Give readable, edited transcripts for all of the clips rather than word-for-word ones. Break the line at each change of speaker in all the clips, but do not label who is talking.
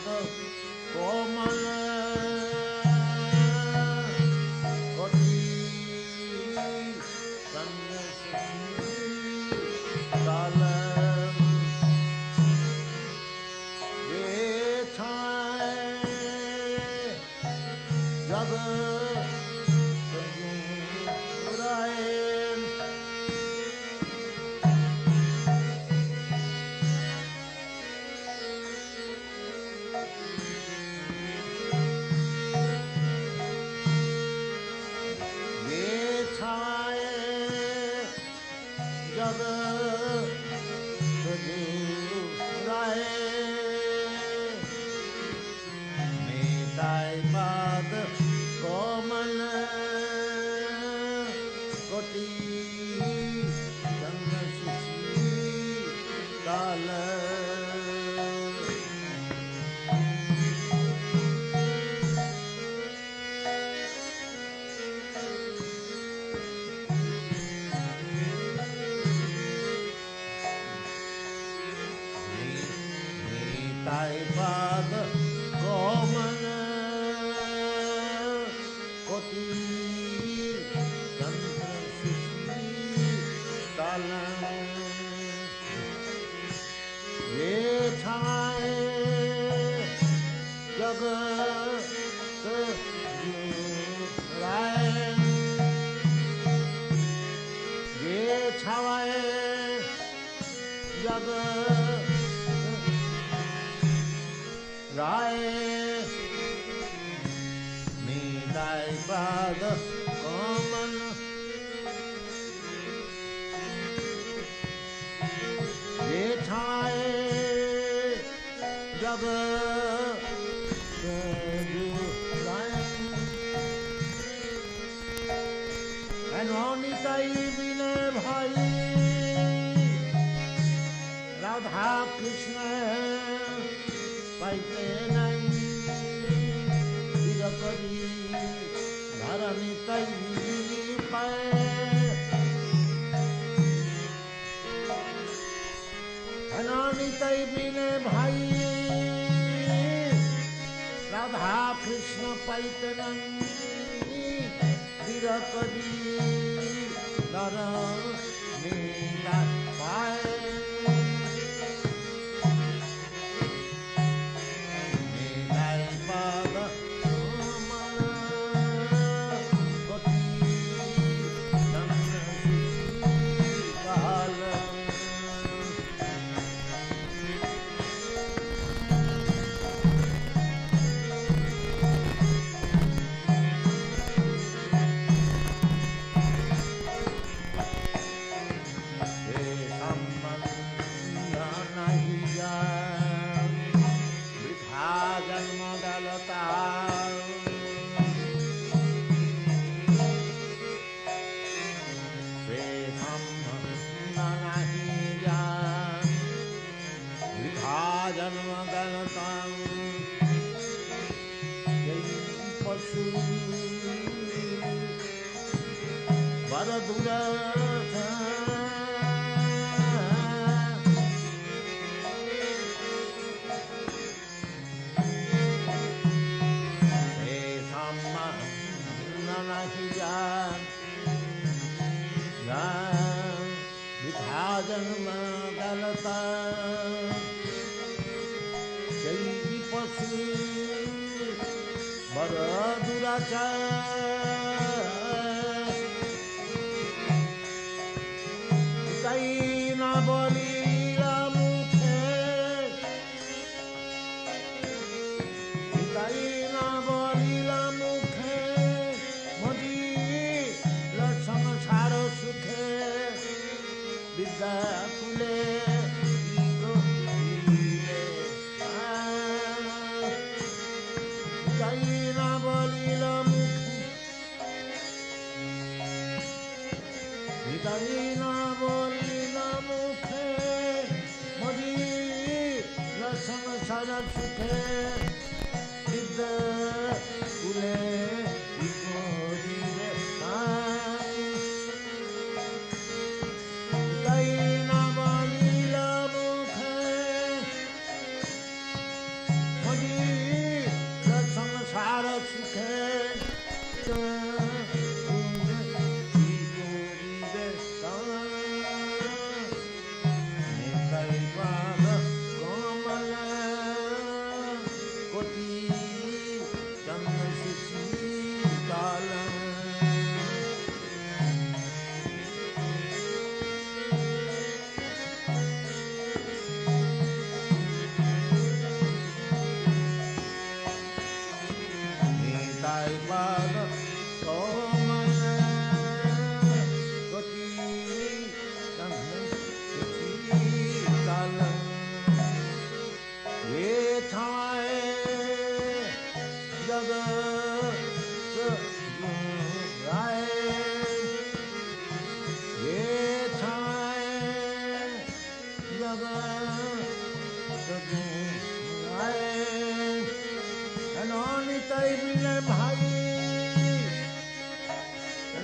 कोमल कोटि काल ये छाए जग निताई बिने भाई राधा कृष्ण पाइते नहीं करी धर निताई पाए निताई बिने भाई राधा कृष्ण पाइते नहीं करी धर नीला पाए
Bye.
सुखे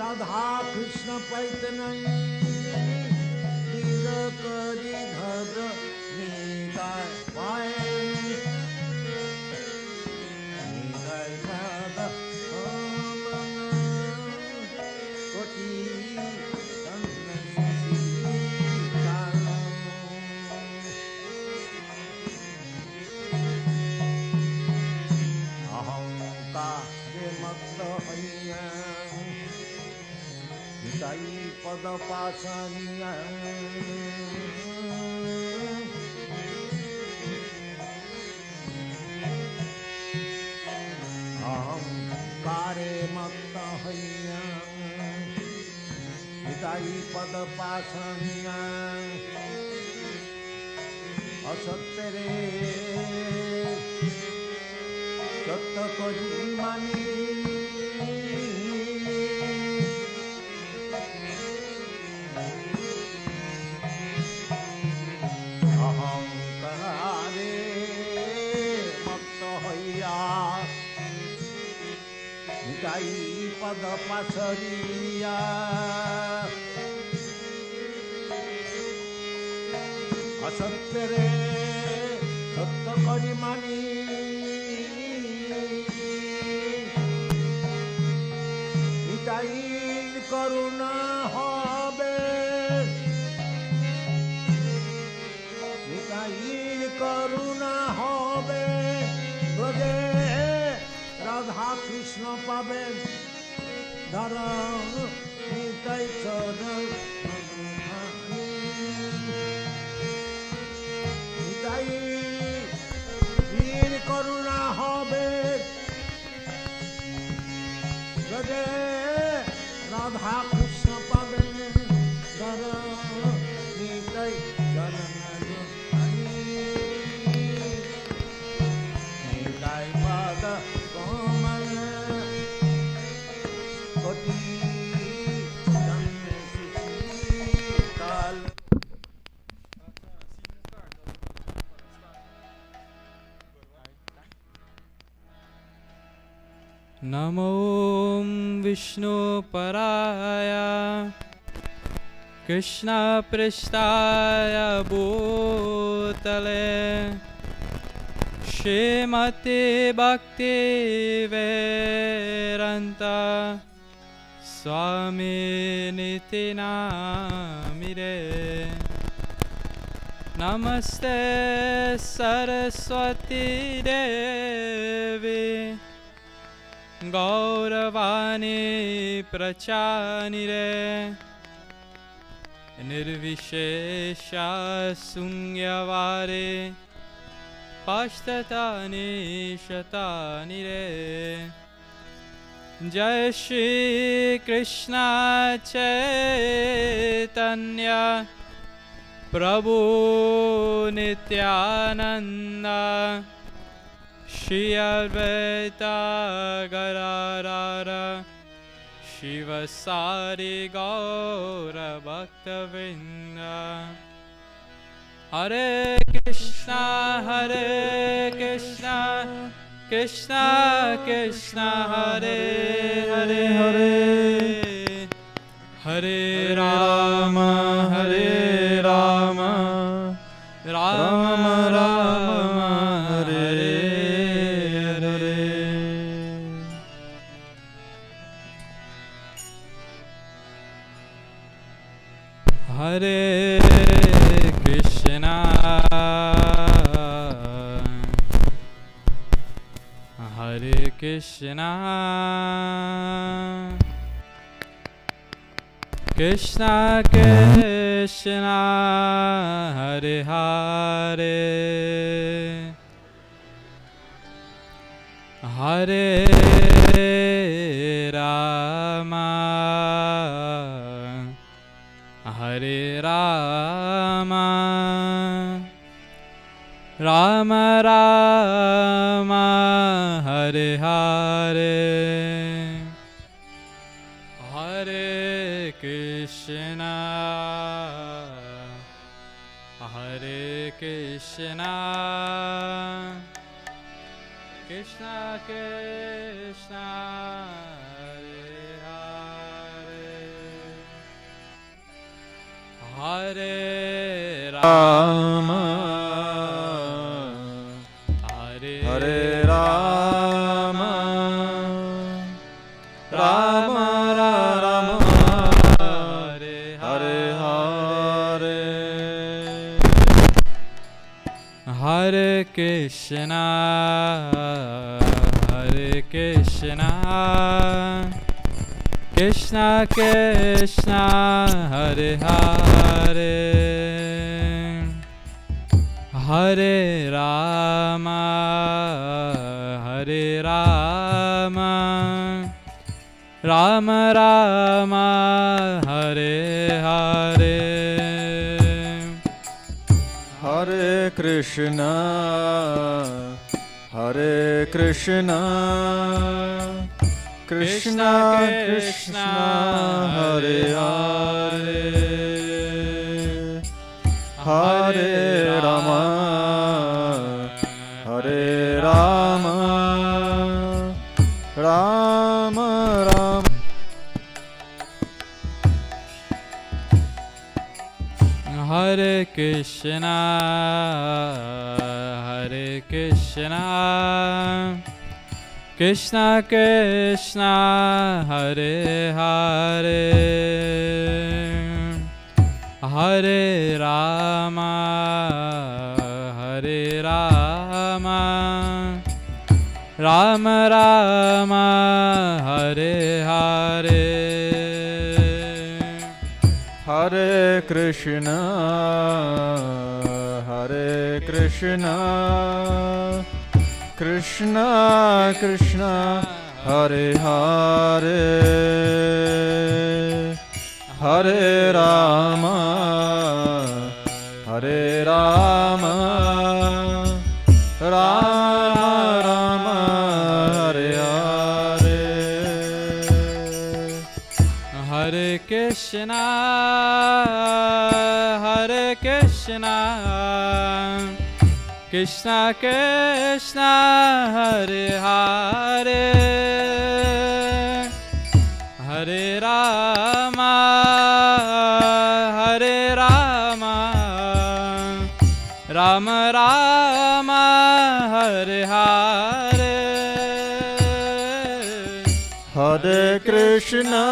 राधा कृष्ण पैतनई वीर करी धर निताय पाए निताय पाद कोटि अहंकार मत हैया निताई पद पासनिया अहंकारे मत हैया निताई पद पासनिया असत्य रे सत्य करी मानी पद पासरिया असत्य रे सत्य करी मानी निताई करुणा হবে निताई करुणा হবে ব্রজে राधा कृष्ण पावे धरम निताई चरण निताई वीर करुणा হবে ब्रजे राधा कृष्ण पावे धरम निताई चरण निताई पाद
नमो विष्णुपराय कृष्णपृष्ठाय भूतले श्रीमते भक्तिवेदान्त स्वामिनिति नामिरे नमस्ते सरस्वती देवी गौरवाणी प्रचानिरे निर्विशेषा शून्यवारे पाश्चातानि शतानि रे जय श्री कृष्ण चैतन्य प्रभु नित्यानंद श्री अद्वैत गदाधर शिवसारि गौर भक्तवृंद हरे Krishna Krishna Krishna Hare Hare Hare Ram Ram Ram Hare Hare Hare Krishna, Hare Krishna, Krishna Krishna, Hare Hare, Hare Rama, Hare Rama, Rama Rama, Hare Hare, Hare Krishna, Hare Krishna, Krishna Krishna, Hare Rama, Hare Rama, Rama Rama, Hare Hare, Hare Krishna, Hare Krishna, Krishna Krishna, Hare Hare, Hare Rama, Hare Rama, Rama Rama, Hare Hare, Hare Krishna, Hare Krishna, Krishna Krishna, Hare Hare, Hare Rama, Hare Rama, Rama Rama, Hare Krishna, Hare Krishna, Krishna Krishna, Hare Hare, Hare Rama, Hare Rama, Rama Rama, Hare Hare, Hare Krishna, Hare Krishna, Krishna Krishna, Hare Hare, Hare Rama, Hare Rama, Rama Rama, Hare Hare, Hare Krishna, Hare Krishna, Krishna Krishna, Hare Hare, Hare Rama, Hare Rama, Rama Rama, Hare Hare, Hare Krishna,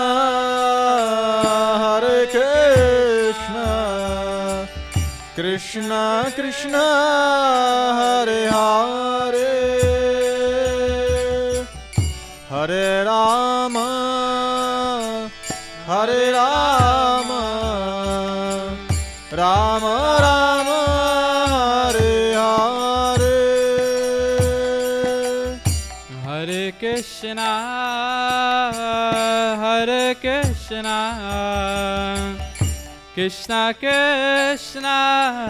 Hare Krishna, Krishna Krishna, Hare Hare, Hare Rama, Hare Rama, Rama Rama, Hare Hare, Hare Krishna, Hare Krishna, Krishna Krishna,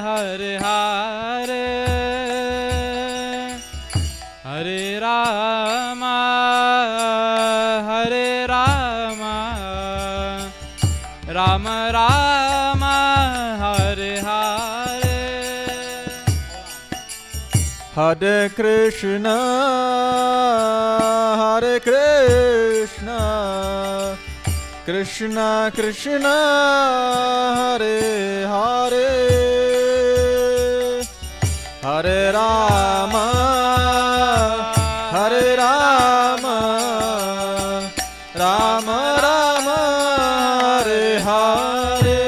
Hare Hare, Hare Rama, Hare Rama, Rama Rama, Hare Hare, Hare Krishna, Hare Krishna, Krishna Krishna, Hare Hare, Hare Rama, Hare Rama, Rama Rama, Hare Hare,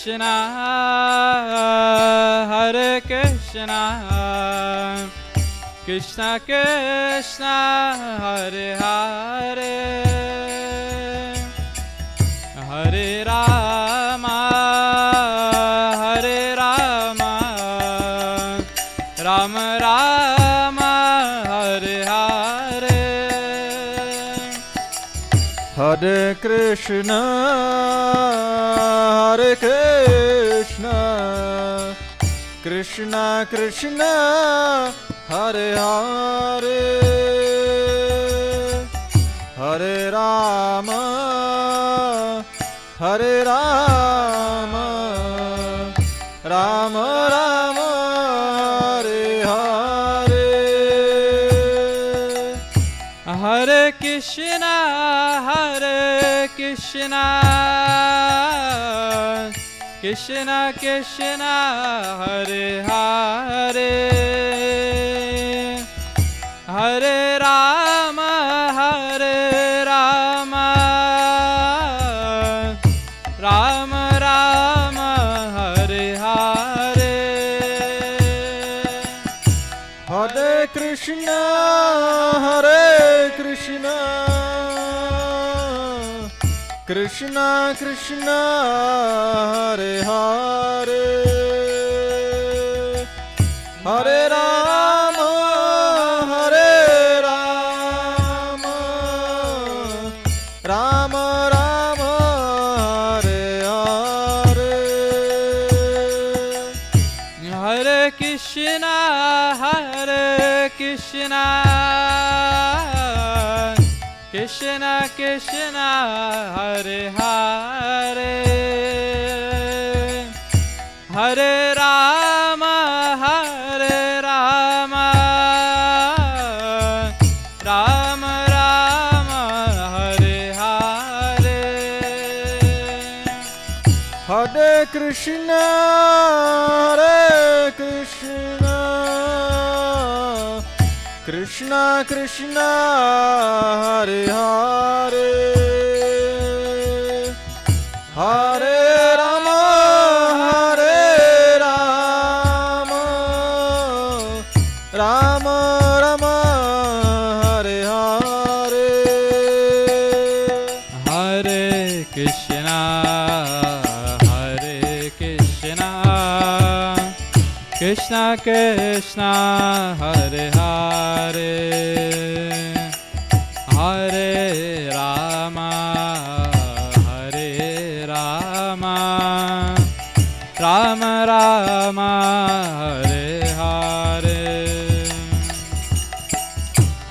Krishna Hare Krishna Krishna Krishna Hare Hare Hare Rama Hare Rama Rama Rama Hare Hare Hare Krishna Hare Krishna Krishna Krishna Hare Hare Hare Rama Hare Rama Rama Rama Hare Hare Hare Krishna Hare Krishna Krishna Krishna Hare Hare Hare Rama Hare Rama Rama Rama Hare Hare Hare Krishna Hare Krishna Krishna Krishna Hare Hare Hare Rama Hare Rama Rama Rama Hare Hare Hare Krishna Hare Krishna Krishna Krishna Hare Hare Hare Rama Hare Rama Rama Rama Hare Hare Hare Krishna Hare Krishna Krishna Krishna Hare Hare Hare Rama Hare Rama Rama Rama Hare Hare Hare Krishna Hare Krishna Krishna Krishna Hare Hare Hare Rama Hare Rama Rama Rama Hare Hare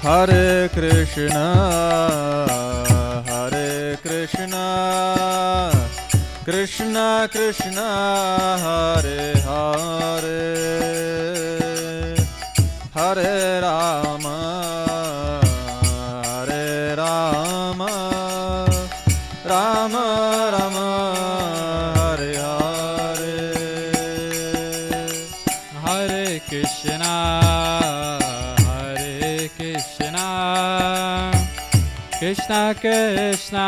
Hare Krishna Hare Krishna Krishna Krishna Hare Hare Hare Rama Hare Rama Rama Rama Hare Hare Hare Krishna Hare Krishna Krishna Krishna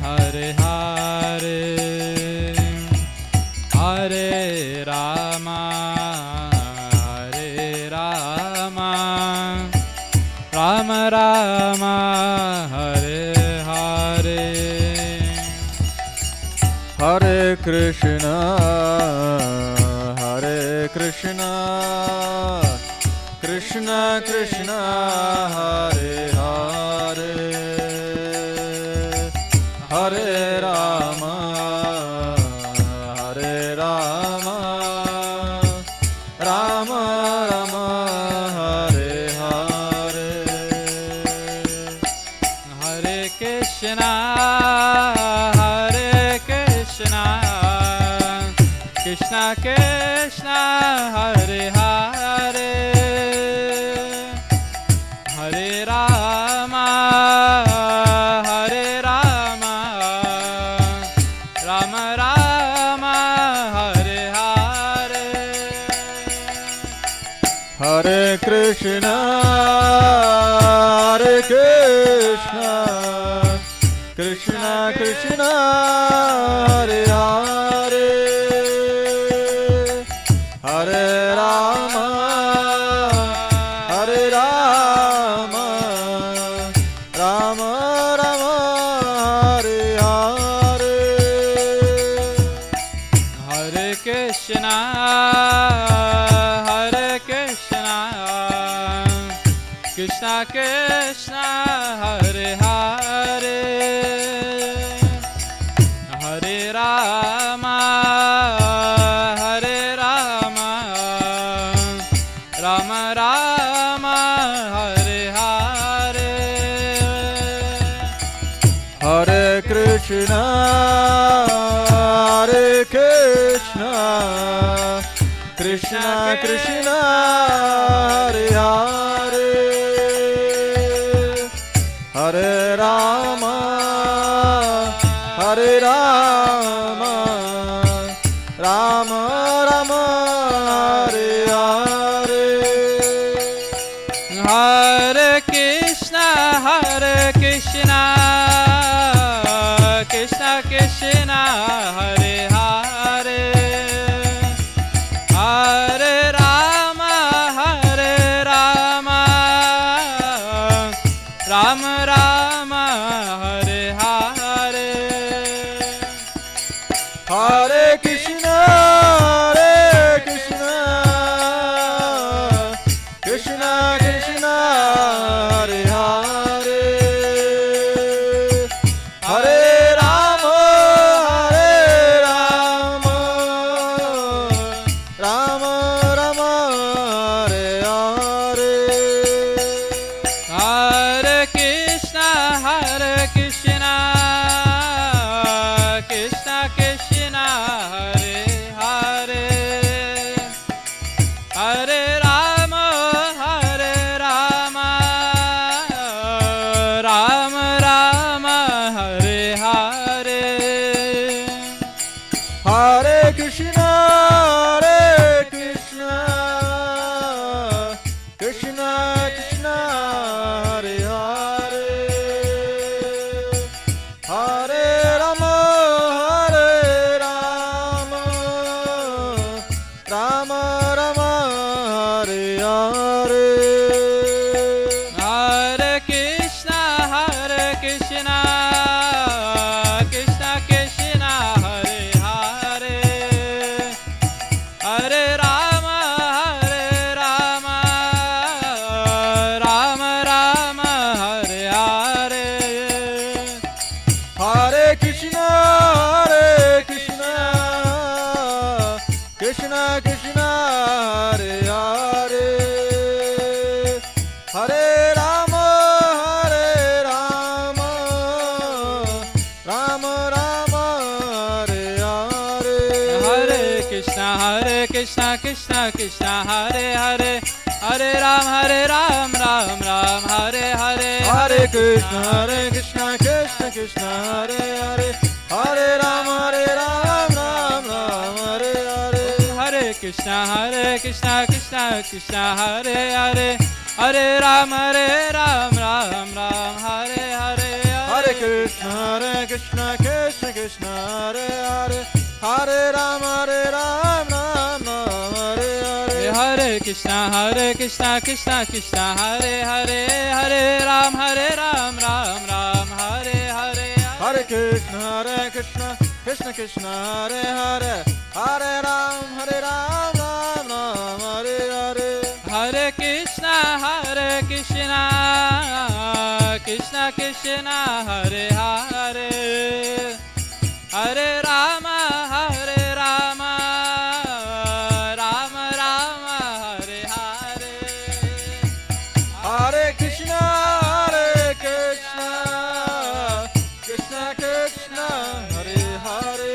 Hare Hare Hare Rama Hare Rama Rama Rama Hare Hare Hare Krishna Hare Krishna Krishna Krishna Hare Hare Hare Rama Hare Rama Rama Rama Hare Hare Hare Krishna Hare Krishna Krishna Krishna Hare Hare Hare Rama Hare Rama Rama Rama Hare Hare Hare Krishna Hare Krishna Krishna Krishna Hare Hare Krishna Krishna Hare Hare Hare Rama Hare Rama Rama Rama Hare Hare Hare Krishna Hare Krishna Krishna Krishna Hare Hare Hare Rama Hare Rama Rama Rama Hare Hare Hare Krishna Krishna Krishna Hare Hare Hare Rama Rama Rama Hare Hare Hare Krishna Krishna Krishna Hare Hare Hare Rama Rama Rama Hare Hare Hare Krishna Krishna Krishna Hare Hare Hare Rama Rama Rama Hare Hare Hare Krishna Krishna Krishna Hare Hare Hare Rama Rama Rama Hare Hare Hare Krishna Krishna Krishna Hare Hare Hare Rama Rama Rama Hare Hare Hare Krishna Krishna Krishna Hare Hare Hare Rama Rama Rama Hare Hare Hare Krishna Krishna Hare Hare Hare Ram Ram Hare Hare Hare Krishna Krishna Hare Hare Hare Ram Ram Hare Hare Hare Krishna Krishna Hare Hare Hare Ram Ram Hare Hare Hare Krishna Krishna Hare Hare Hare Ram Ram Hare Hare Hare Krishna Krishna Hare Hare Hare Ram Ram Hare Hare Hare Krishna Krishna Hare Hare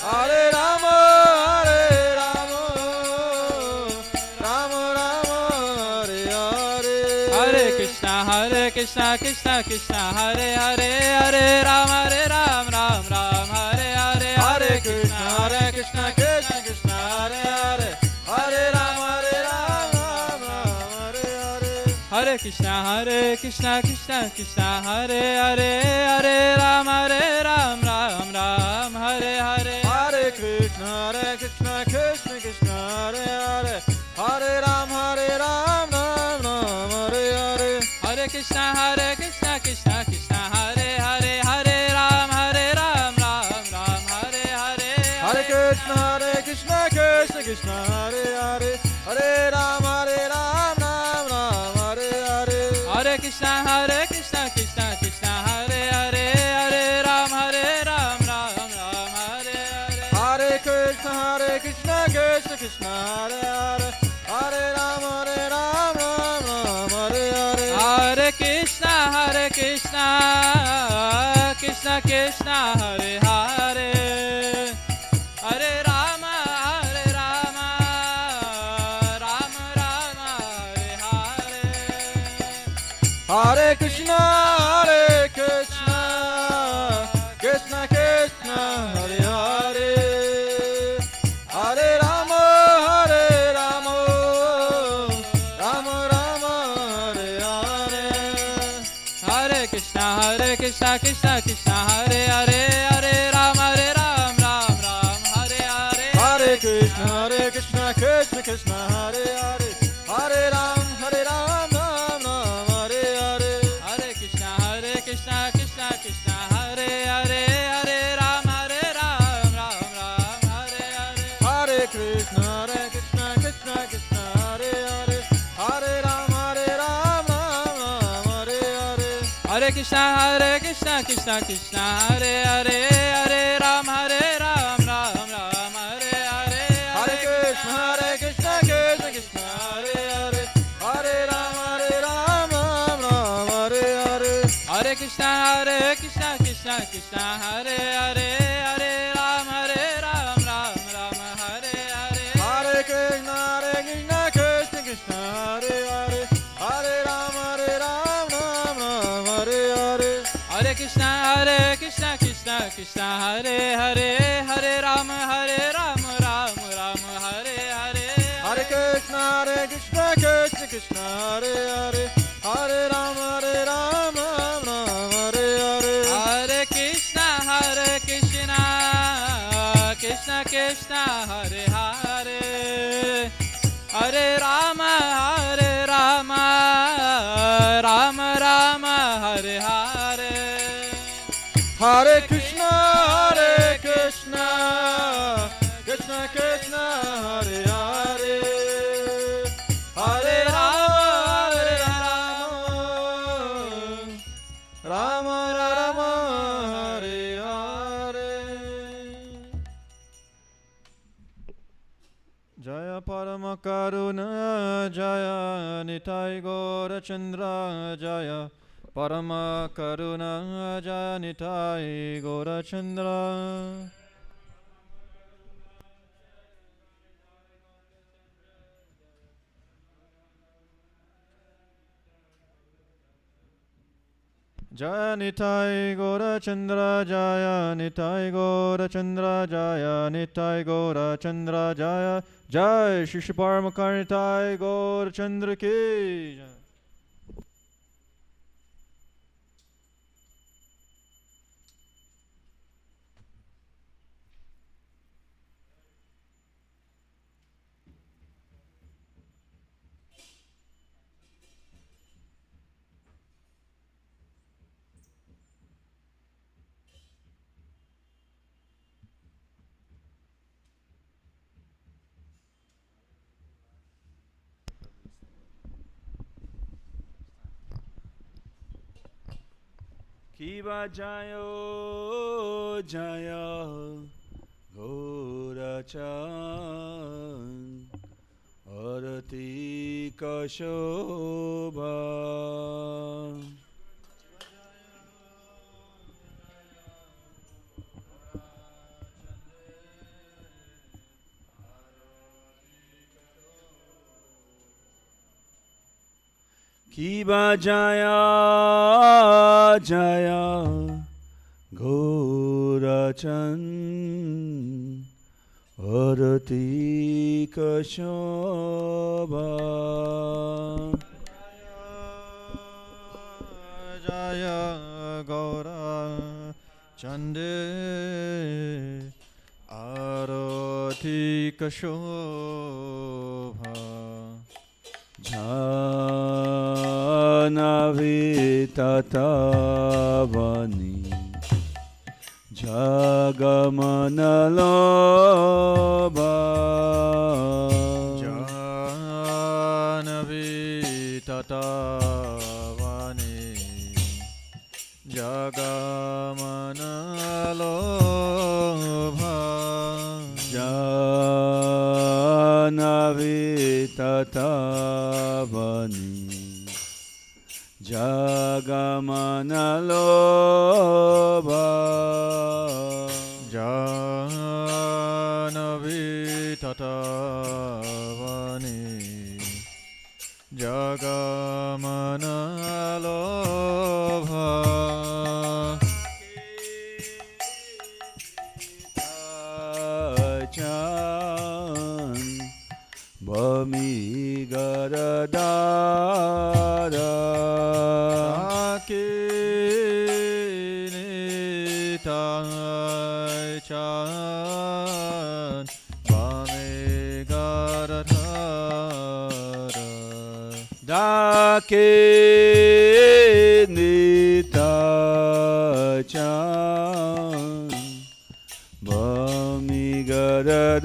Hare Ram Ram Hare Hare Hare Krishna Krishna Hare Hare Hare Rama Rama Rama Hare Hare Hare Krishna Krishna Hare Hare Hare Rama Rama Hare Hare Hare Krishna Hare Hare Hare Rama Ram Hare Hare Hare Krishna Krishna Hare Hare Hare Rama Ram Hare Hare Hare Krishna Hare Hare Hare Rama Ram Hare Hare Hare Krishna Krishna Hare Hare Hare Rama Ram Hare Hare Hare Krishna Krishna Hare Hare Hare Ram Hare Hare Hare Krishna Krishna Hare Hare Hare Ram Krishna Krishna Krishna Hare Hare Hare Ram Ram Ram Hare Hare
Hare Krishna Krishna Krishna Hare Hare Hare Ram Ram Ram Hare Hare
Hare Krishna Krishna Krishna Hare Hare Hare Rama Ram Ram Hare Hare
Hare Krishna Krishna Krishna Hare Hare Hare Rama Ram Ram Hare Hare
Hare Krishna Krishna Krishna Hare Hare Hare Ram Ram Hare Hare
Hare Krishna Krishna Krishna Hare Hare Hare Ram Ram Hare Hare
Hare Krishna Krishna Krishna Hare Hare Hare Ram Ram Hare Hare
Hare Krishna Krishna Krishna Hare Hare Hare Ram Ram Hare Hare
Hare Krishna Krishna Krishna Hare Hare Hare Ram Ram Hare Hare
Hare Krishna Krishna Krishna Hare Hare Hare Ram Hare Hare
Hare Krishna Krishna Krishna Hare Hare Hare Ram Ram Hare Hare
Hare Krishna Krishna Krishna Hare Hare Hare Ram Hare Hare
Hare Krishna Krishna Krishna Hare Hare Hare Ram Hare Hare
Hare Krishna Krishna Hare Hare Hare Ram Hare Hare
Hare Krishna Krishna Krishna Hare Hare Hare Ram Ram Hare Hare
Hare Krishna Krishna Krishna Hare Hare Hare Ram Ram Hare Hare Jaya Parama Karuna Jaya Nitai Gaurachandra Jaya Parama Karuna Jaya Nitai Gaurachandra Jaya Nitai Gaurachandra Jaya Nitai Gaurachandra Jaya Nitai Gaurachandra Jaya Jai Shri Shri Paramakar Nitai Gaurachandra Ki Jai.
Kiva Jayo Jaya Gaurachan Arati Kashobha Kiva Jaya Jaya Gaurachan Arati Kashobha
Jaya Gaura Chande Arati Kashobha
Jhanavi Tatavani Jagamanaloba
Jhanavi Tatavani
tatavani jagamanalobha
Janavi tatavani Jagamanalobha
Chan Bami Garadara
Nitai Chan Bami Garadara
Dake Nitai Chan Bami Garadara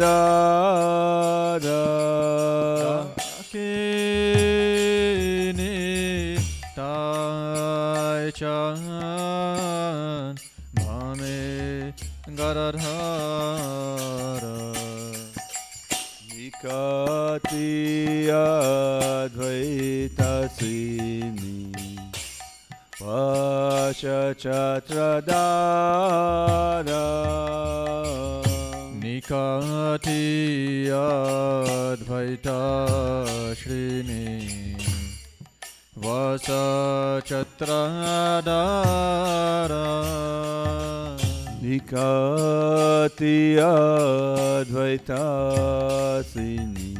Nitai Chan Bami Garadara
Nikati Advaita Sini Pasha Chatradara
Nikati Advaita Shrini Vasa Chatradara
Nikati Advaita Sini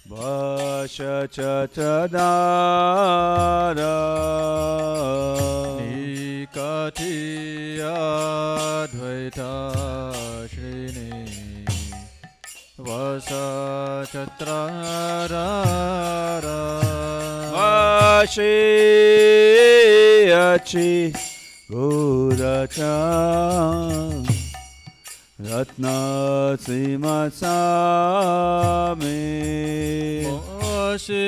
Pasha Chatradara
Nikati Advaita Shrini Vasa Chatradara
Vashi Achi Gaurachandra Ratna Simasame
Vashi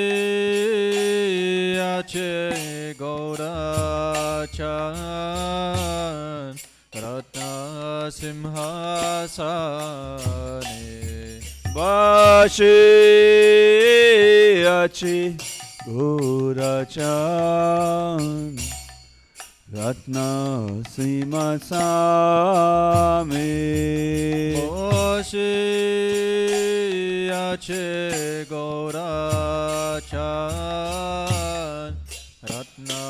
Achi Gaurachandra Ratna Simhasane
Vashi Achi Gaurachandra Ratna Simasame
Vashi Achi Gaurachandra Ratna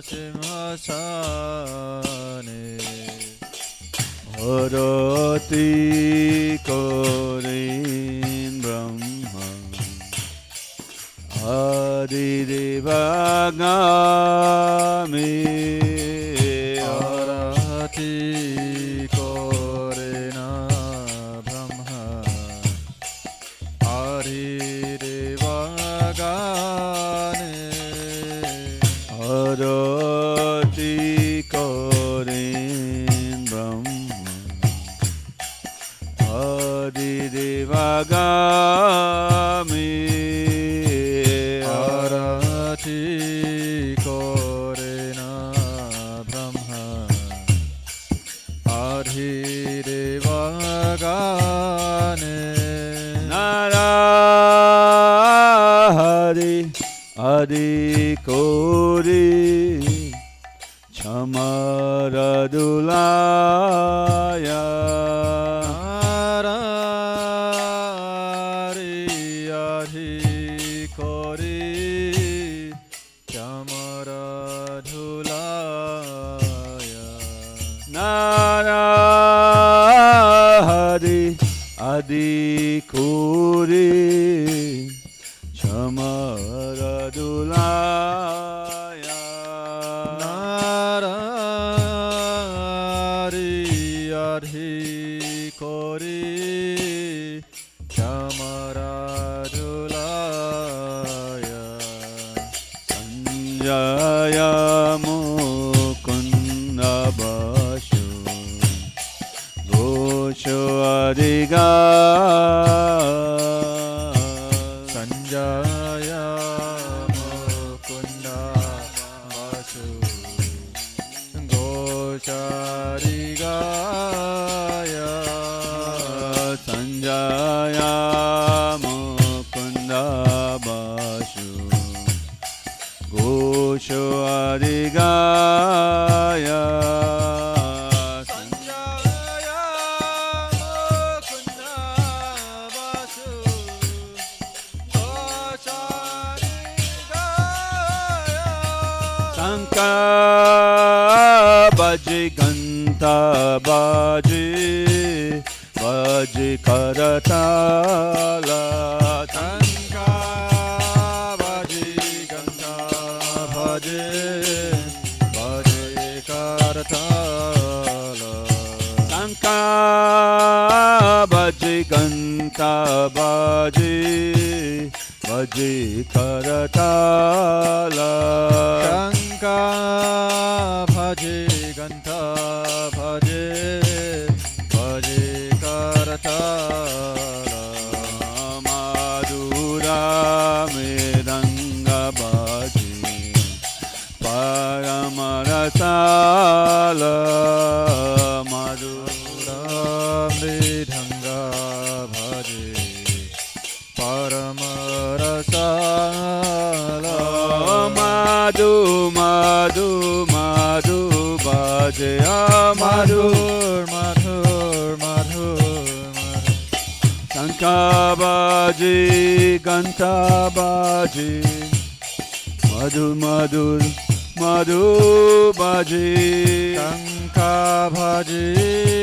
Simhasane
Arati Korin Brahma Adidevagami
Arati Korena Brahma Adidevagane
Arati Korin Brahma Adidevagami
Arati Korena Brahma Adhirevagane
Narahari Adi Kori Chamaradulaya
Narari Adhi Kori Chamaradulaya
Narahari Adi Kori Chamaradulaya
Narari Adhi Kori Chamaradulaya
Sanjaya Mukunda Bashu Gosho Adiga
Sanjaya Mukunda Vasu Gosharigaya
Sanjaya Mukunda Bashu Gosho Adigaya
Sanjaya Mukunda Basu Gosharigaya
Sanka Baji Ganta Baji Baji Karatala
Tanka Baji Ganta Baji Baji Karatala
Sanka Baji Ganta Baji Baji Karatala
Shanka Bhaji Ganta Bhaji Bhaji Karatala
Madhura Medanga Baji Paramarasala Madhura
Mridhanga Bhaji Paramarasala
Madhu Madhu Madhu Baje Madhu
Madhur Madhur
Sanka Baji Ganta Baji Madhu Madhu Madhu Baji
Tanka Bhaji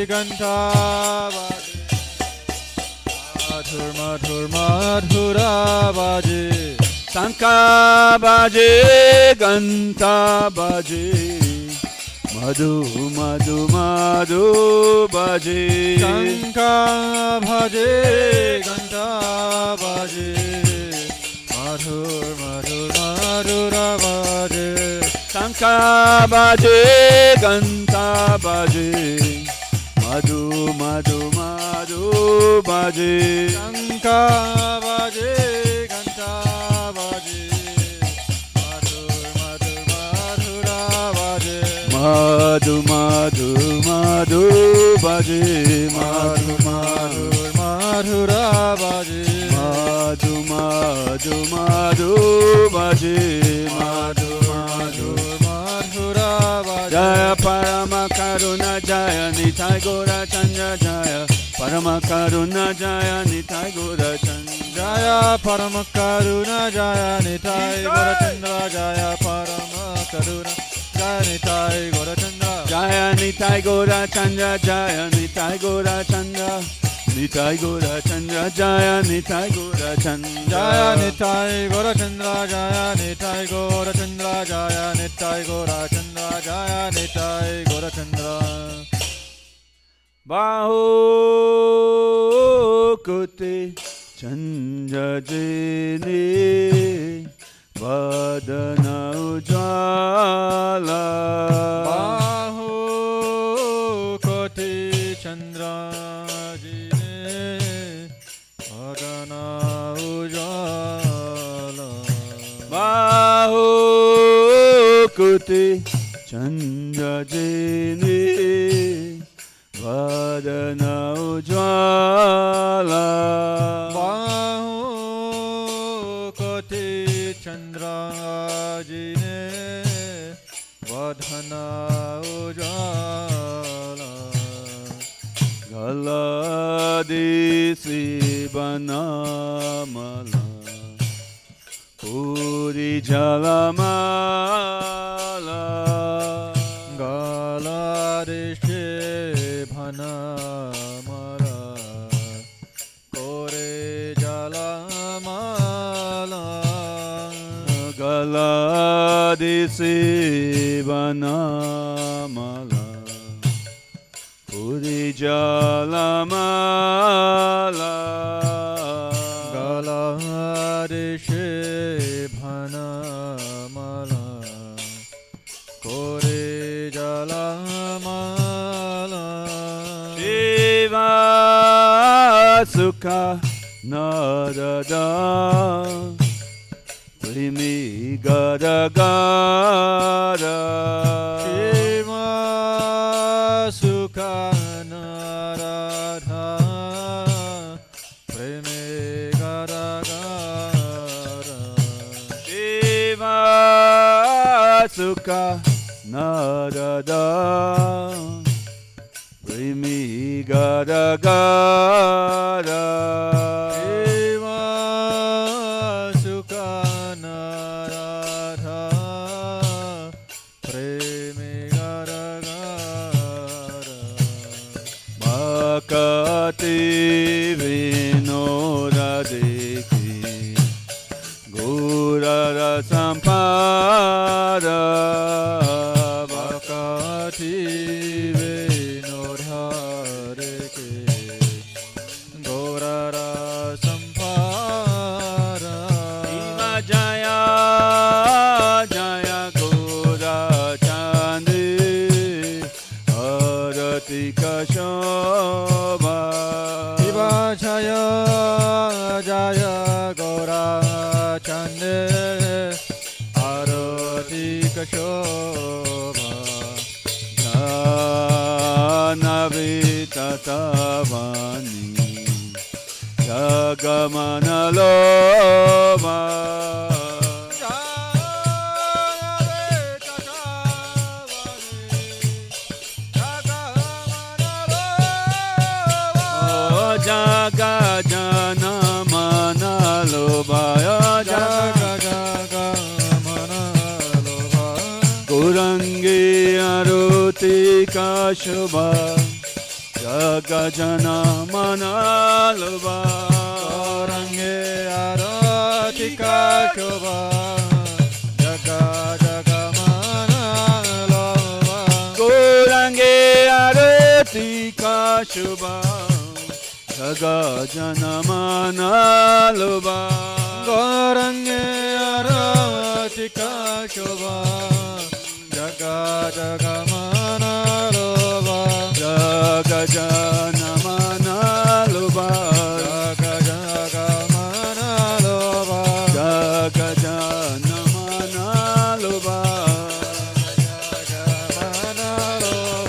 Ganta Bhaji Madhur Madhur Madhura Bhaji
Sanka Baji Ganta Baji Madhu Madhu Madhu Baji
Tanka Bhaji Ganta Bhaji Madhur Madhur Madhura Bhaji
Sanka Baji Ganta Baji Madhu Madhu Madhu Baji
Tanka Bhaji Ganta Bhaji Madhur Madhur Madhura Bhaji
Madhu Madhu Madhu Baji Madhu
Madhur Madhura Bhaji
Madhu Madhu Madhu Baji Madhu
Madhur Madhura Bhaji
Jaya Parama Karuna Jaya Nitai Gaurachandra Jaya Parama Karuna Jaya Nitai Gaurachandra
Jaya Parama Karuna Jaya Nitai Gaurachandra Jaya Parama Karuna Jaya Nitai Gaurachandra
Jaya Nitai Gaurachandra Jaya Nitai Gaurachandra Nitai Gaurachandra Jaya Nitai Gaurachandra
Jaya Nitai Gaurachandra Jaya Nitai Gaurachandra Jaya Nitai Gaurachandra Jaya Nitai Gaurachandra
Baho Kote Chandra Jini Vadana Ujala
Baho Koti Chandra Jine Adana Ujala
Baho Kote Chandra Jini Vadana Ujala
Baho Koti Chandra Jine Vadhana Ujala
Galadisi Banamala Puri Jalamala
Galadeshe Bhanamara Kore Jalamala
Galadisi Banamala Puri Jalamala
Galadeshe Bhanamala Kore Jalamala
Shiva Sukha Narada Primi Gara Gara
Shiva Sukha Narada Preme Gara Gara
Sukha Narada Premi Gara Gara
Shiva Sukha Narada Premi Gara Gara
Makati Vinoda Dekhi Gaurara Sampada
Makati Vinodhare Ke Gaurara Sampada
Ima Jaya Jaya Gaurachandra Arati Kashobha
Shiva Jaya Jaya Gaurachandra Arati Kashobha
Navitatabani Jagamanaloba Jaga Jana Manalobaya Jaga
Jaga Manaloba
Gurangi Aruti Kashubha Jaga Jana Manalobha
Range Arati Kashobha Jaga Jaga Manaloba
Gurangi Aruti Kashubha Jaga Jana Manalobha
Gorange Arati Kashobha Jaga Jaga Manaloba
Jaga Jana Manalobha
Jaga Jaga Manaloba
Jaga Jana Manalobha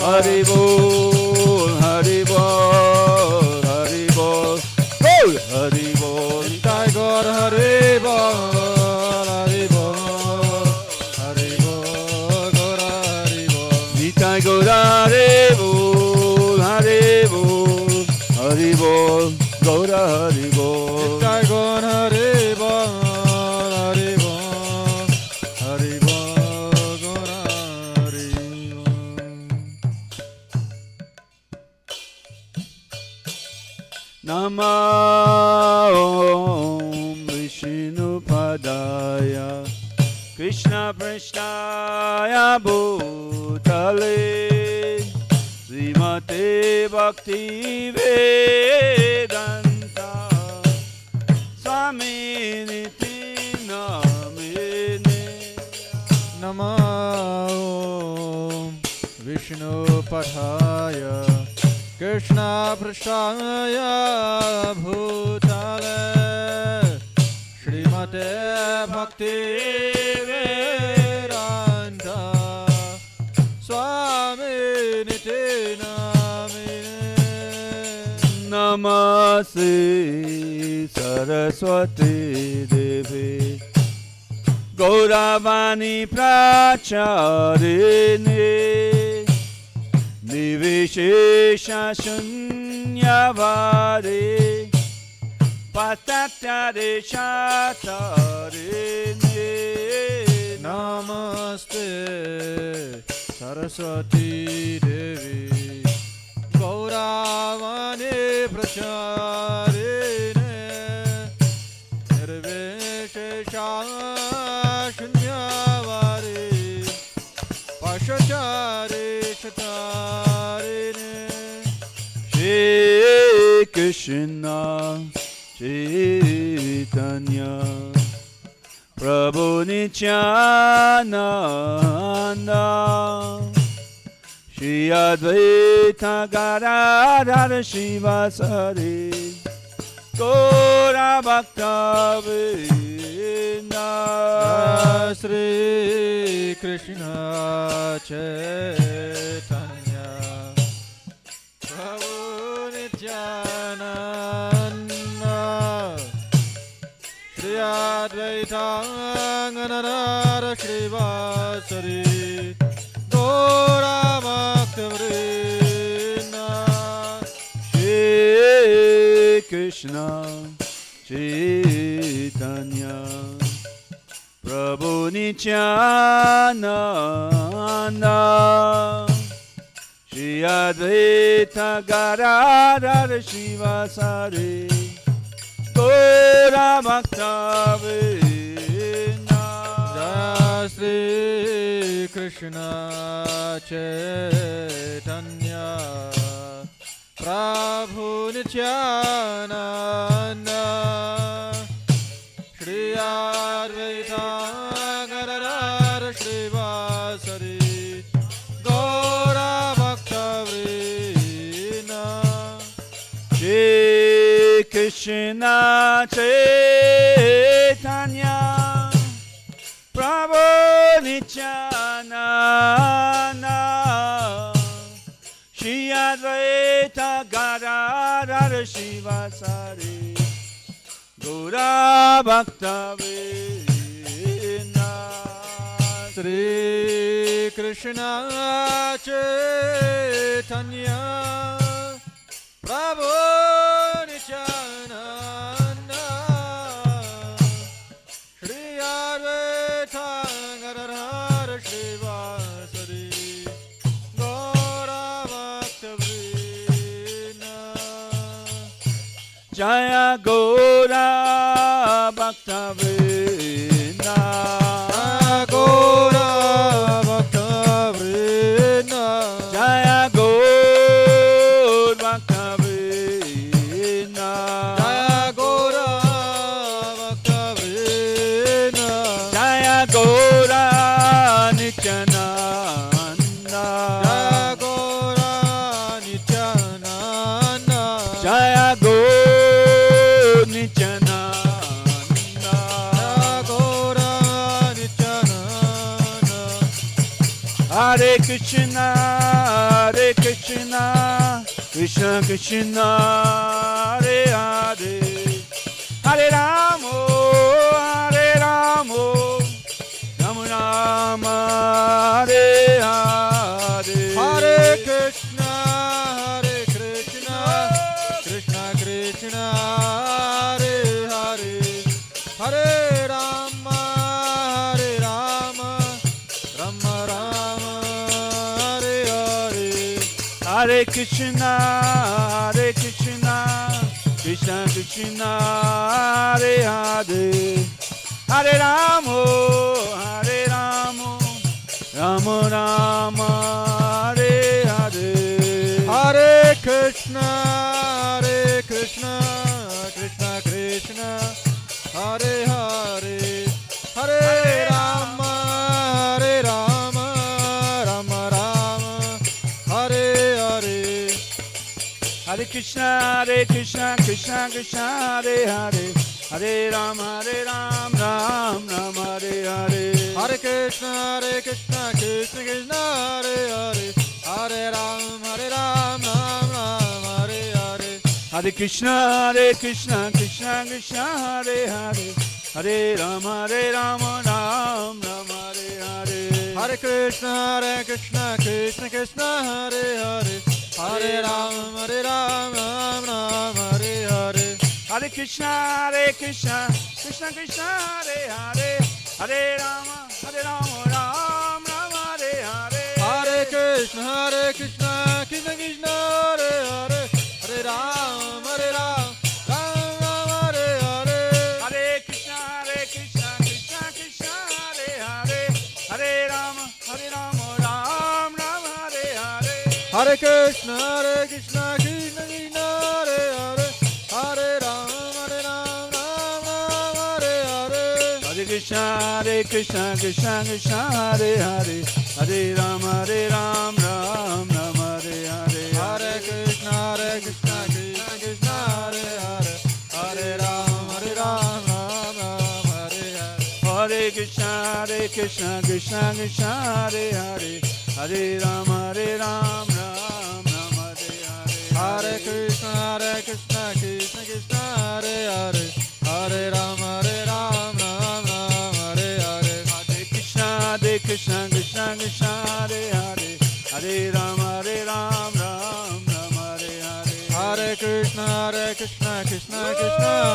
Hari Bol Hari Bol Hari Bol Bol Hari Bol
Nitai Gaur Hari Bol Hari Bol Hari Bol Gaur Hari Bol
Nitai Gaurachandra Hari Bol Hari Bol Gaura Hari Bol
Nitai Gaur Hari Bol Hari Bol Hari Bol Gaur Hari Bol
Nama Om Vishnu Padaya Krishna Prishnaya Bhutale Srimate Bhakti Vedanta Swami Niti Namine
Namo Vishnu Padhaya Krishna Prasthaya Bhutale Srimate Bhakti Vedanta Swami Niti Namine
Namaste Saraswati Devi Gauravani Pracharini Nivishesha Shunyavare Patatare Shatarini
Namaste Saraswati Devi Gauravani Pracharine Nirvishesha Shunyavare Pashachare Shatarine
Shri Krishna Chaitanya Prabhu Nityananda Shri Advaita Gadadhara Shivasari Gaura Bhakta Vrinda
Shri Krishna Chaitanya Prabhu Nityananda Shri Advaita Srivasari Gaura Bhakta-vrinda
Shri Krishna Chaitanya Prabhu Nityananda Shri Advaita Gadadhar Srivasari Gaura Bhakta-vrinda
Jai Shri Krishna Chaitanya Prabhu Nityananda Shri Advaita Gadadhar Srivasari Gaura Bhakta-vrinda
Shri Krishna Chaitanya Prabhu Nityananda Shri Advaita Gadadhar Srivasari Gaura Bhakta-vrinda
Shri Krishna Chaitanya Prabhu Nityananda Shri Advaita Gadadhar Srivasari Gaura Bhakta-vrinda
Jaya Gaura Bhakta-vrinda
Gaura Bhakta-vrinda
Jaya Gaura Bhakta-vrinda
Jaya Gaura Bhakta-vrinda
Jaya Gaura Nityananda
Jaya Gaura Nityananda
Jaya Gaura Nityananda
Jaya Gaura Nityananda
Hare Krishna Krishna Krishna Hare Hare Hare Rama Rama Rama Hare Hare
Hare Krishna Krishna Krishna Hare Hare Hare Rama Rama Rama Hare Hare
Hare Krishna Krishna Krishna Hare Hare Hare Rama Rama Rama Hare Hare
Hare Krishna Krishna Krishna Hare Hare Hare Rama Rama Rama Hare Hare
Hare Krishna Krishna Hare Hare Hare Rama Ram Ram Hare Hare
Hare Krishna Krishna Hare Hare Hare Ram Ram Hare Hare
Hare Krishna Krishna Hare Hare Hare Rama Ram Ram Hare Hare
Hare Krishna Krishna Hare Hare Hare Ram Ram Hare Hare
Hare Krishna Krishna Hare Hare Hare Rama Ram Ram Hare Hare
Hare Krishna Krishna Hare Hare Hare Ram Ram Hare Hare
Hare Krishna Krishna Hare Hare Hare Rama Ram Hare Hare
Hare Krishna Krishna Hare Hare Hare Ram Hare Hare
Hare Krishna Krishna Hare Hare Hare Rama Ram Hare Hare
Hare Krishna Krishna Hare Hare Hare Ram Hare Hare
Hare Krishna Krishna Hare Hare Hare Rama Ram Hare Hare
Hare Krishna Krishna Hare Hare Hare Ram, Ram Ram, Hare Hare.
Hare Krishna, Krishna Krishna, Hare Hare. Hare Ram, Ram Ram, Hare Hare.
Hare Krishna, Krishna Krishna,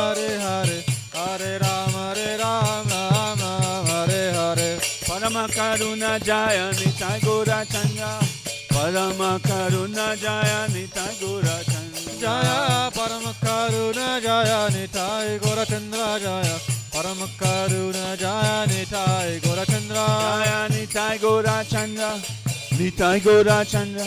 Hare Hare. Hare Ram, Ram Ram, Hare Hare.
Parama Karuna Jaya Nitai Gaurachandra. Parama Karuna Jaya Nitai Gaurachandra.
Jaya Parama Karuna Jaya Nitai Gaurachandra. Jaya Parama Karuna Jaya Nitai Gaurachandra.
Jaya Nitai Gaurachandra. Nitai Gaurachandra.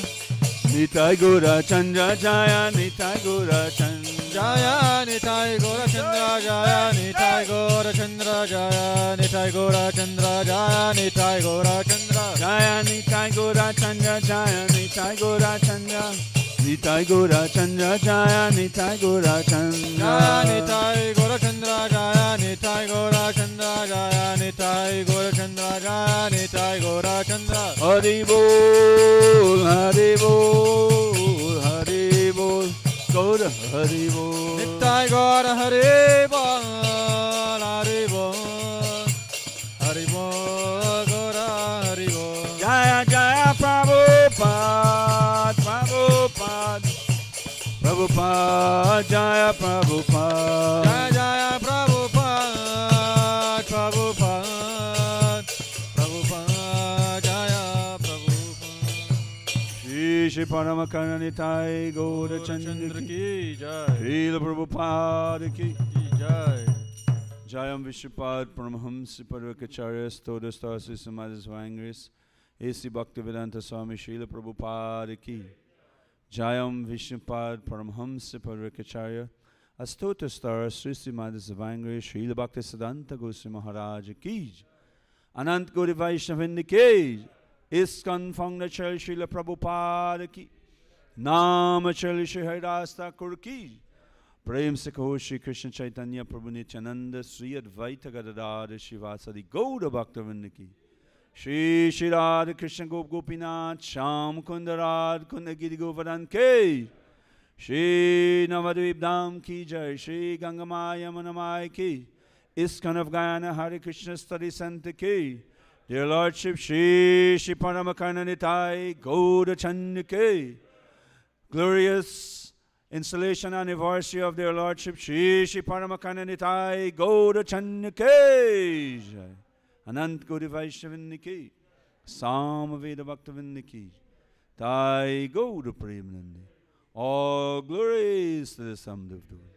Nitai Gaurachandra. Jaya Nitai Gaurachandra.
Jaya Nitai Gaurachandra. Jaya Nitai Gaurachandra. Jaya Nitai Gaurachandra. Jaya Nitai Gaurachandra.
Jaya Nitai Gaurachandra. Jaya Nitai Gaurachandra. Nitai Gaurachandra. Jaya Nitai Gaurachandra.
Jaya Nitai Gaurachandra. Jaya Nitai Gaurachandra. Jaya Nitai Gaurachandra. Jaya Nitai Gaurachandra.
Hari Bol, Hari Bol, Hari Bol, Gaura Hari Bol.
Nitai Gaura Hari Bol, Hari Bol, Hari Bol, Gaura Hari Bol.
Jaya Jaya Prabhupada, Prabhupada, Prabhupada, Jaya Prabhupada.
Jaya Jaya Prabhupada, Prabhupada, Prabhupada, Jaya Prabhupada.
Shri Paramakana Nitai Gaurachandra
ki jai,
Srila Prabhupada ki
jai.
Jayam Vishupad Paramahamsa Parvakacharya Stodastasi Samadhis Vangris A.C. Bhaktivedanta Swami Srila Prabhupada ki Jayam Vishnupad Paramahamsa Parvakacharya Astotastara Srisi Madhis Vangris Srila Bhaktisiddhanta Goswami Maharaj ki Anant Gauri Vaishnavindi ki ISKCON Founder Srila Prabhupada ki Nama Srila Shri Haridas Thakur ki Prem se kaho Shri Krishna Chaitanya Prabhu Nityananda Sri Advaita Gadadhara Shivasadi Gaura Bhaktavinda ki Shri Shri Radha Krishna Gop Gopinath Sham Kunda Radha Kunda Giri Govardhan ki Shri Navadvip Dham ki Jai Shri Gangamaya Manamaya ki ISKCON of Guyana Hare Krishna Study Center ki Dear Lordship Shri Shri Paramakana Nitai Gaurachandra ki Glorious installation anniversary of their Lordship Shri Shri Paramakana Nitai Gaurachandra ki Jai. Anant Gauri Vaishnavindi ki Samaveda Bhaktavinda ki Tai Gaura Premanandi. All glories to the sum of devotees.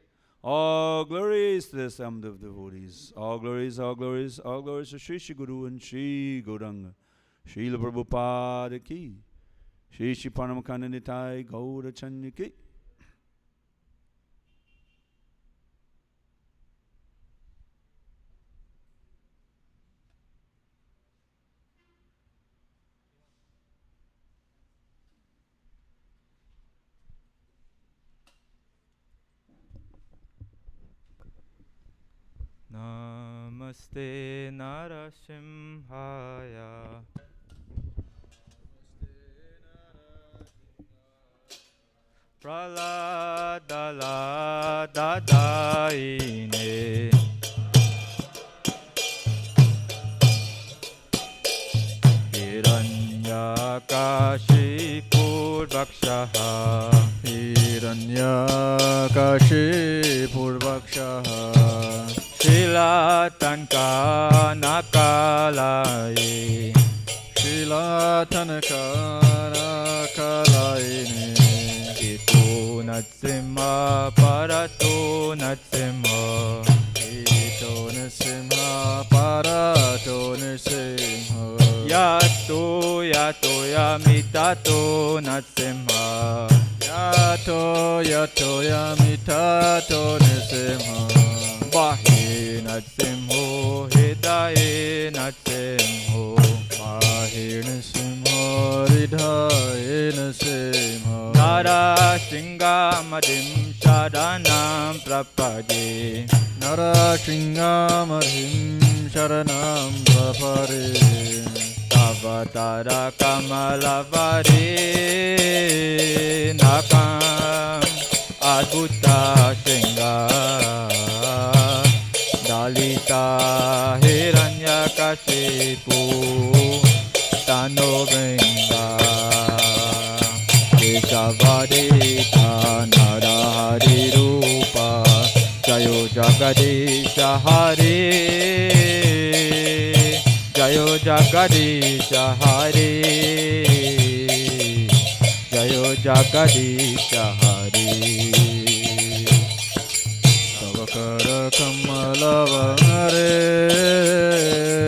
All glories to the sum of devotees. All glories, all glories, all glories to Shri Shri Guru and Shri Gauranga. Srila Prabhupada ki Shri Shri Paramakana Nitai Gaurachandra ki.
Namaste Narasimhaya Praladadaine Hiranyakashipurvakshaha
Hiranyakashipurvakshaha
Shilatankanakalaye
Shilatankanakalaine
Ito Natsimha Parato Natsimha
Ito Nasimha Parato Nasimha
Yato Yato Yamitato Natsimha
Yato Yato Yamitato Nasimha
Bahi Natsimho Hidaye Natsimho
Mahir Nasimha Ridhaye Nasimha
Nara Singamadim Sharanam Prapade
Narashingamadhim Sharanam Prapare
Tavatara Kamalavare Nakam Adbhuta Shinga Lalita Hiranyakashipu Tano Vringa Keshavadita Narahari Rupa Jayo Jagadisha Hari Jayo Jagadisha Hari Jayo Jagadisha Hari Savakara Kamalavare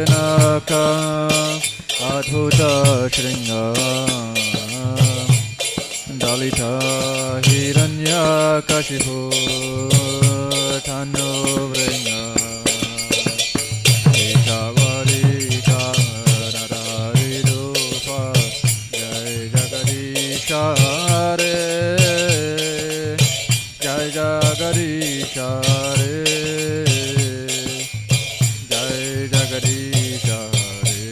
Naka Adhuta Shringa Dalita Hiranyakashipu Tano Vringa Keshavadita Narahari Rupa Jai Jagadisha Hare Jai Jagadisha Hare Jai Jagadisha Hare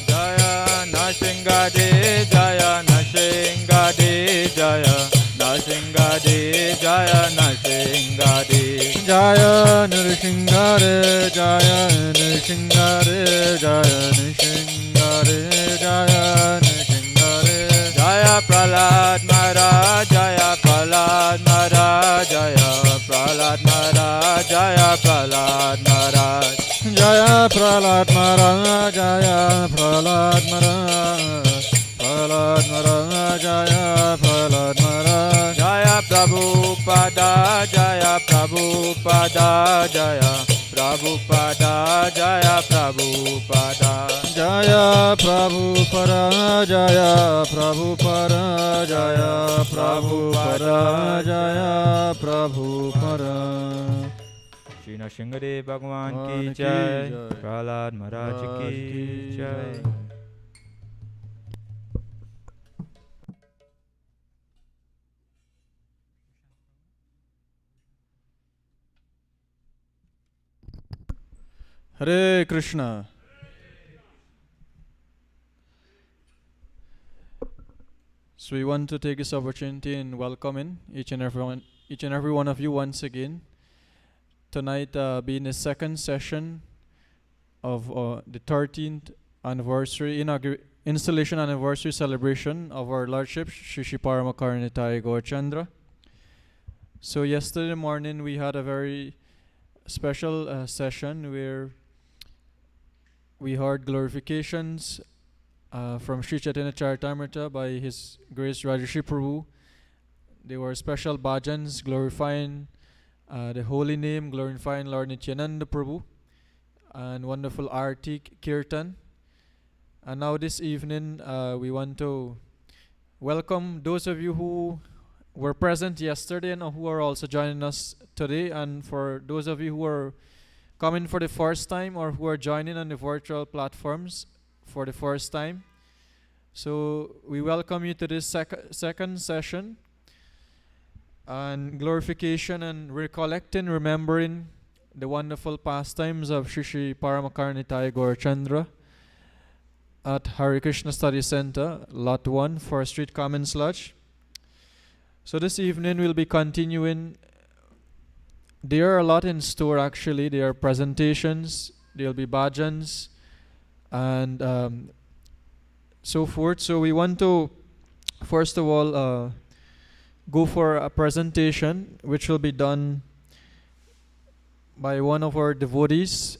Jaya Nashingade Jaya Nashingade Jaya Nashingade Jaya Nashingade Jaya Nrishingare Jaya Nrishingare Jaya Nrishingare Jaya Nrishingare Jaya Prahlad Maharaj Jaya Prahlad Maharaj Jaya Prahlad Maharaj Jaya Prahlad Maharaj Jaya Prahlad Maharaj Jaya Prahlad Maharaj Prahlad Maharaj Jaya Prahlad Maharaj Jaya Prabhupada Jaya Prabhupada Jaya Prabhupada Jaya Prabhupada Jaya Prabhupada Jaya Prabhupada Jaya Prabhupada Jaya Prabhupada Shri Nrsimhadev Bhagwan ki jai Prahlad Maharaj ki jai
Hare Krishna. So we want to take this opportunity in welcoming each and every one of you once again. Tonight being the second session of the 13th anniversary installation anniversary celebration of our Lordship Shri Shri Paramakarana Nitai Gaurachandra. So yesterday morning we had a very special session where we heard glorifications from Sri Chaitanya Charitamrita by His Grace Rajarshi Prabhu. There were special bhajans glorifying the holy name, glorifying Lord Nityananda Prabhu, and wonderful Arti Kirtan. And now this evening we want to welcome those of you who were present yesterday and who are also joining us today, and for those of you who are coming for the first time or who are joining on the virtual platforms for the first time. So we welcome you to this second session on glorification and recollecting, remembering the wonderful pastimes of Shri Shri Paramakarana Nitai Gaurachandra at Hare Krishna Study Center, Lot 1, 4th Street, Commons Lodge. So this evening we'll be continuing. There are a lot in store actually. There are presentations, there'll be bhajans, and so forth. So we want to first of all go for a presentation which will be done by one of our devotees.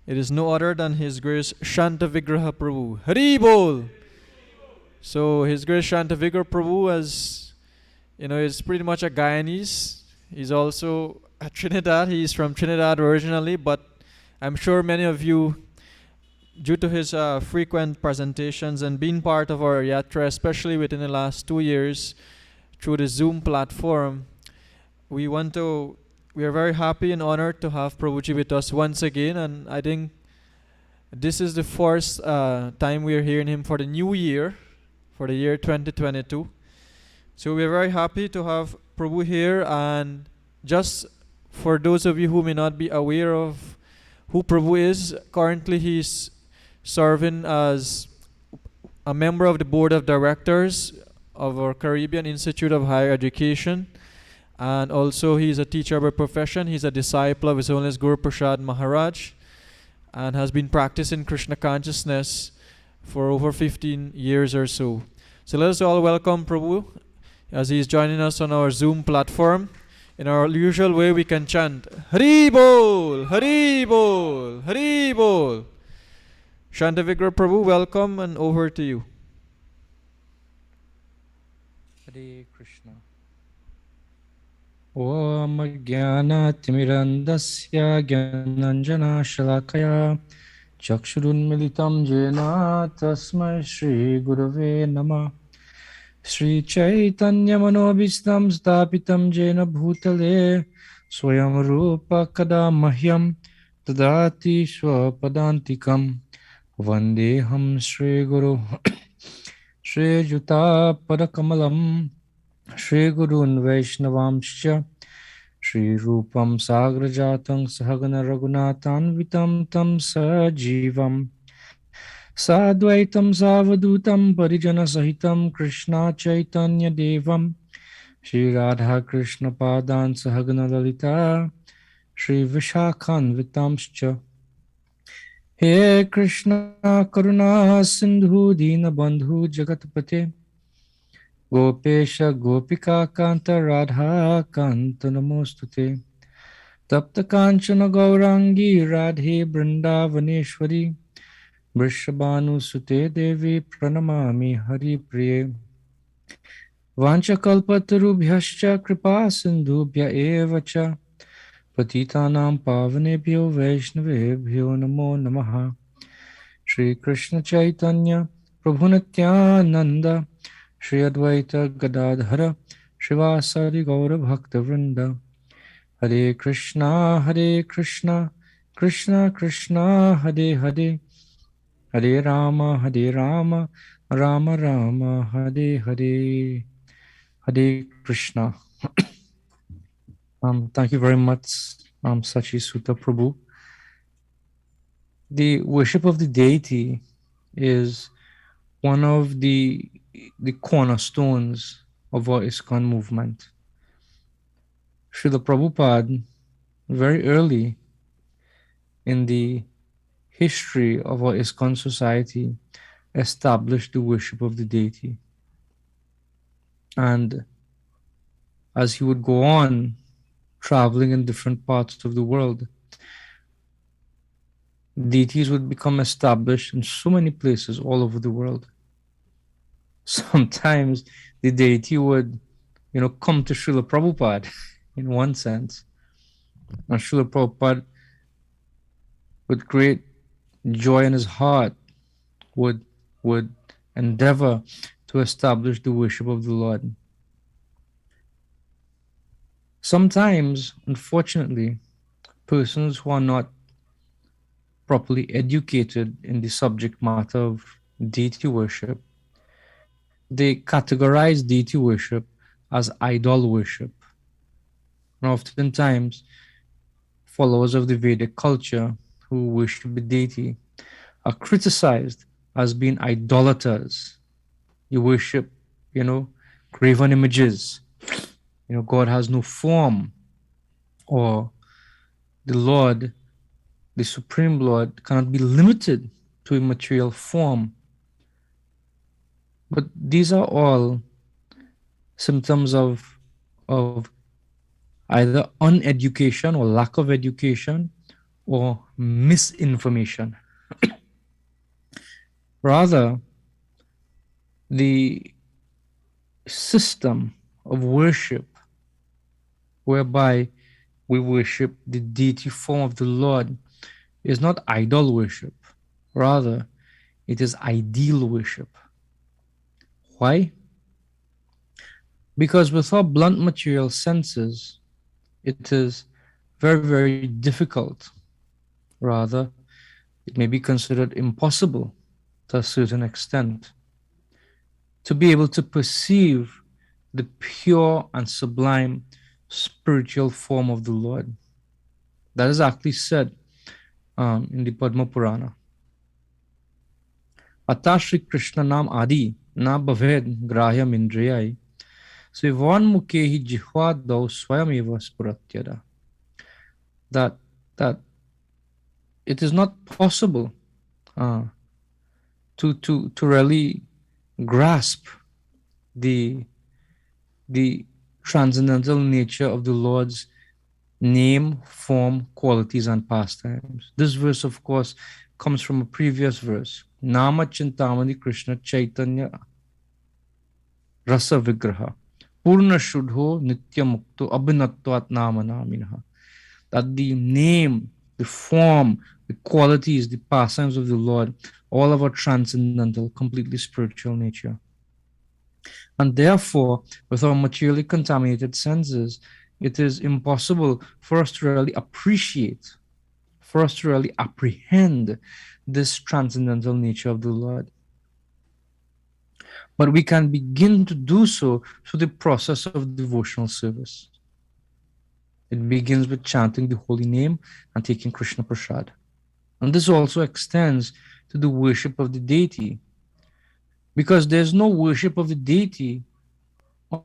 It is no other than His Grace Shanta Vigraha Prabhu. Hari Bol! So His Grace Shanta Vigraha Prabhu, as you know, is pretty much a Guyanese. He's also a Trinidad. He's from Trinidad originally, but I'm sure many of you, due to his frequent presentations and being part of our yatra, especially within the last 2 years through the Zoom platform, we are very happy and honored to have Prabhuji with us once again. And I think this is the first time we are hearing him for the new year, for the year 2022. So we are very happy to have Prabhu here. And just for those of you who may not be aware of who Prabhu is, currently he's serving as a member of the board of directors of our Caribbean Institute of Higher Education. And also he is a teacher by profession. He's a disciple of His Holiness Guru Prasad Maharaj and has been practicing Krishna consciousness for over 15 years or so. So let us all welcome Prabhu as he is joining us on our Zoom platform. In our usual way we can chant Hari Bol, Hari Bol, Hari Bol. Shantavigra Prabhu, welcome and over to you.
Hare Krishna. Om Jnana Timirandasya Jnananjana Shalakaya Chakshurun Militam Jena Tasmai Shri Gurave Nama Shri Chaitanya Manobhistam Stapitam Jena Bhutale Swayam Rupa Kada Mahyam Tadati Swapadantikam Vandeham Shri Guru Shri Juta Padakamalam Shri Gurun Vaishnavamscha Shri Rupam Sagrajatam Sahagana Raghunathan Vitam Tam Sajivam Sadvaitam Savadutam Parijana Sahitam Krishna Chaitanya Devam Shri Radha Krishna Padan Sahagana Lalita Shri Vishakhan Vitamscha He Krishna Karuna Sindhu Dina Bandhu Jagatpate Gopesha Gopika Kanta Radha Kanta Namostute Tapta Kanchana Gaurangi Radhe Brindavaneshwari Vrishabhanu Sute Devi Pranamami Hari Priye Vancha Kalpatarubhyascha Kripa Sindhubhya Evacha Patitanam Pavanebhyo Vaishnavebhyo Namo Namaha Shri Krishna Chaitanya Prabhu Nityananda Shri Advaita Gadadhara Shivasari Gaura Bhakta Vrinda Hare Krishna Krishna Krishna Hare Hare Hare Rama Rama Rama Hare Hare Hare Krishna. Thank you very much, Sachi Sutta Prabhu. The worship of the deity is one of the cornerstones of our ISKCON movement. Srila Prabhupada, very early in the history of our ISKCON society, established the worship of the deity. And as he would go on traveling in different parts of the world, deities would become established in so many places all over the world. Sometimes the deity would, come to Srila Prabhupada in one sense. And Srila Prabhupada, with great joy in his heart, would endeavor to establish the worship of the Lord. Sometimes, unfortunately, persons who are not properly educated in the subject matter of deity worship, they categorize deity worship as idol worship. And oftentimes, followers of the Vedic culture who worship the deity are criticized as being idolaters. You worship, graven images. God has no form, or the Lord, the Supreme Lord, cannot be limited to a material form. But these are all symptoms of either uneducation or lack of education or misinformation. Rather, the system of worship whereby we worship the deity form of the Lord is not idol worship. Rather, it is ideal worship. Why? Because with our blunt material senses, it is very, very difficult. Rather, it may be considered impossible to a certain extent to be able to perceive the pure and sublime spiritual form of the Lord. That is actually said in the Padma Purana. Ata Shri Krishna Nam Adi Na Bhaved Grahyam Indriyai So Ivan Mukehi Jihwa Do Swayameva Spuratyada. That it is not possible uh, to really grasp the the transcendental nature of the Lord's name, form, qualities, and pastimes. This verse, of course, comes from a previous verse. Nama Chintamani Krishna Chaitanya Rasa Vigraha Purna Shudho Nitya Mukto Abhinatvat Nama Naminaha. That the name, the form, the qualities, the pastimes of the Lord, all of our transcendental, completely spiritual nature. And therefore, with our materially contaminated senses, it is impossible for us to really appreciate, for us to really apprehend this transcendental nature of the Lord. But we can begin to do so through the process of devotional service. It begins with chanting the holy name and taking Krishna Prasad. And this also extends to the worship of the deity, because there's no worship of the deity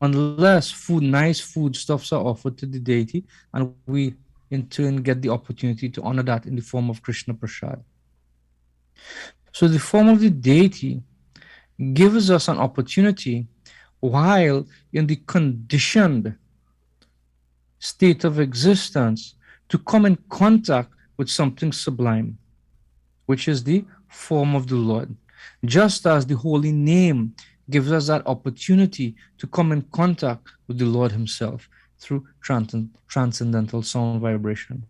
unless nice foodstuffs are offered to the deity, and we in turn get the opportunity to honor that in the form of Krishna Prasad. So the form of the deity gives us an opportunity, while in the conditioned state of existence, to come in contact with something sublime, which is the form of the Lord. Just as the holy name gives us that opportunity to come in contact with the Lord himself through transcendental sound vibration.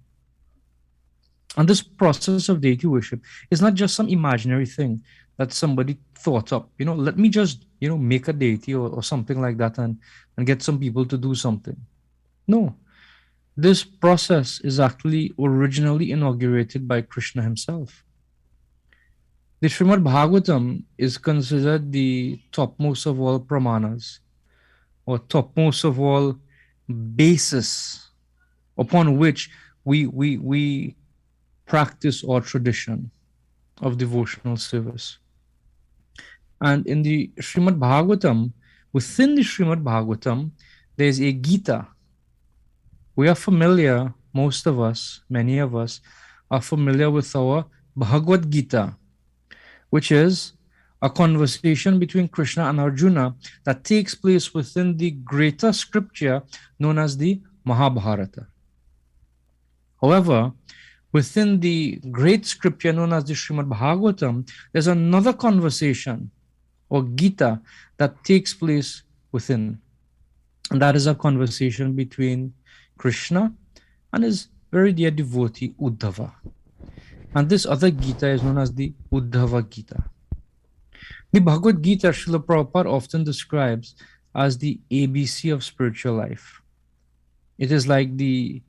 And this process of deity worship is not just some imaginary thing that somebody thought up. Let me just, make a deity or something like that and get some people to do something. No. This process is actually originally inaugurated by Krishna himself. The Srimad Bhagavatam is considered the topmost of all pramanas, or topmost of all basis upon which we practice our tradition of devotional service. And in the Srimad Bhagavatam, within the Srimad Bhagavatam, there's a Gita. We are familiar, most of us, many of us, are familiar with our Bhagavad Gita, which is a conversation between Krishna and Arjuna that takes place within the greater scripture known as the Mahabharata. However, within the great scripture known as the Srimad Bhagavatam, there's another conversation or Gita that takes place within. And that is a conversation between Krishna and his very dear devotee Uddhava. And this other Gita is known as the Uddhava Gita. The Bhagavad Gita, Srila Prabhupada often describes as the ABC of spiritual life. It is like the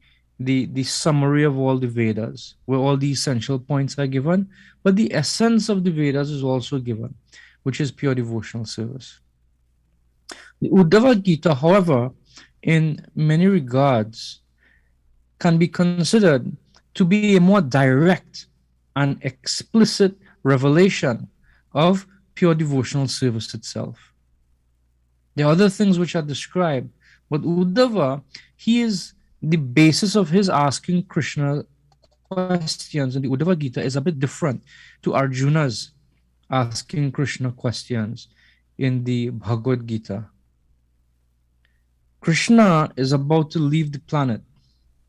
summary of all the Vedas, where all the essential points are given, but the essence of the Vedas is also given, which is pure devotional service. The Uddhava Gita, however, in many regards, can be considered to be a more direct and explicit revelation of pure devotional service itself. There are other things which are described, but Uddhava, he is the basis of his asking Krishna questions in the Uddhava Gita is a bit different to Arjuna's asking Krishna questions in the Bhagavad Gita. Krishna is about to leave the planet,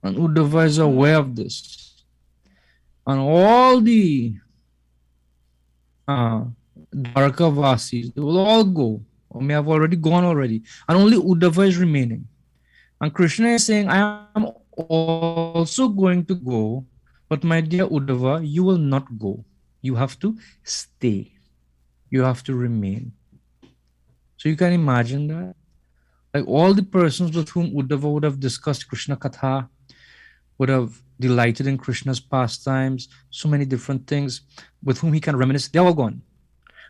and Uddhava is aware of this. And all the Dwarkavasis, they will all go, or may have already gone already, and only Uddhava is remaining. And Krishna is saying, I am also going to go, but my dear Uddhava, you will not go. You have to stay. You have to remain. So you can imagine that. Like all the persons with whom Uddhava would have discussed Krishna Katha, would have delighted in Krishna's pastimes, so many different things with whom he can reminisce, they're all gone.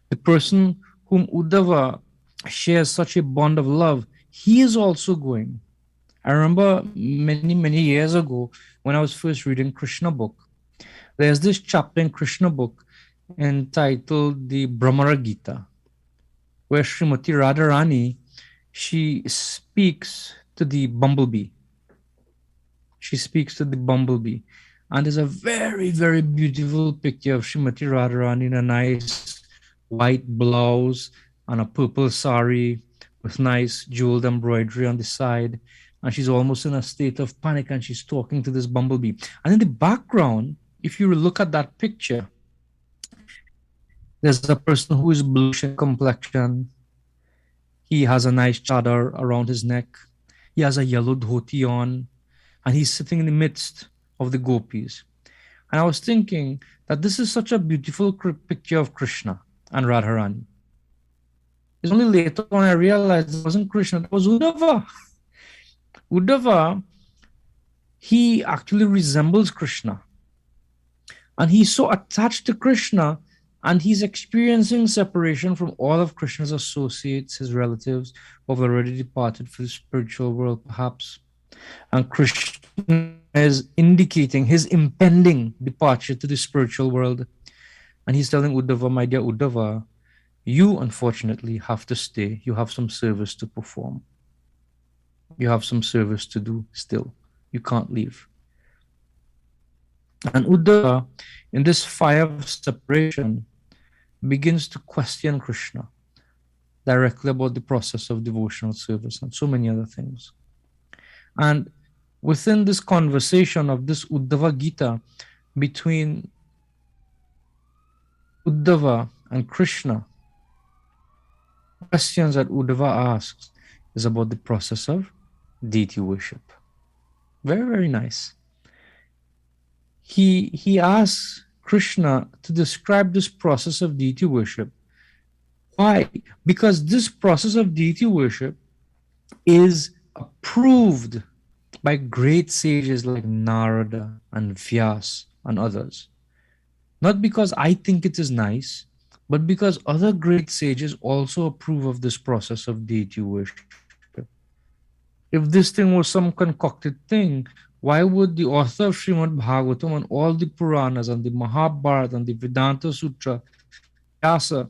The person whom Uddhava shares such a bond of love, he is also going. I remember many years ago when I was first reading Krishna book, there's this chapter in Krishna book entitled the Brahmara Gita, where Srimati Radharani she speaks to the bumblebee. She speaks to the bumblebee. And there's a very, very beautiful picture of Srimati Radharani in a nice white blouse and a purple sari with nice jeweled embroidery on the side. And she's almost in a state of panic and she's talking to this bumblebee. And in the background, if you look at that picture, there's a person who is bluish in complexion. He has a nice chadar around his neck. He has a yellow dhoti on, and he's sitting in the midst of the gopis. And I was thinking that this is such a beautiful picture of Krishna and Radharani. It's only later on I realized it wasn't Krishna, it was Uddhava. Uddhava, he actually resembles Krishna. And he's so attached to Krishna, and he's experiencing separation from all of Krishna's associates, his relatives, who have already departed for the spiritual world, perhaps. And Krishna is indicating his impending departure to the spiritual world. And he's telling Uddhava, my dear Uddhava, you unfortunately have to stay. You have some service to perform. You have some service to do still. You can't leave. And Uddhava, in this fire of separation, begins to question Krishna directly about the process of devotional service and so many other things. And within this conversation of this Uddhava Gita between Uddhava and Krishna, questions that Uddhava asks is about the process of deity worship. Very, very nice. He asks Krishna to describe this process of deity worship. Why? Because this process of deity worship is approved by great sages like Narada and Vyas and others. Not because I think it is nice, but because other great sages also approve of this process of deity worship. If this thing was some concocted thing, why would the author of Srimad Bhagavatam and all the Puranas and the Mahabharata and the Vedanta Sutra, Vyasa,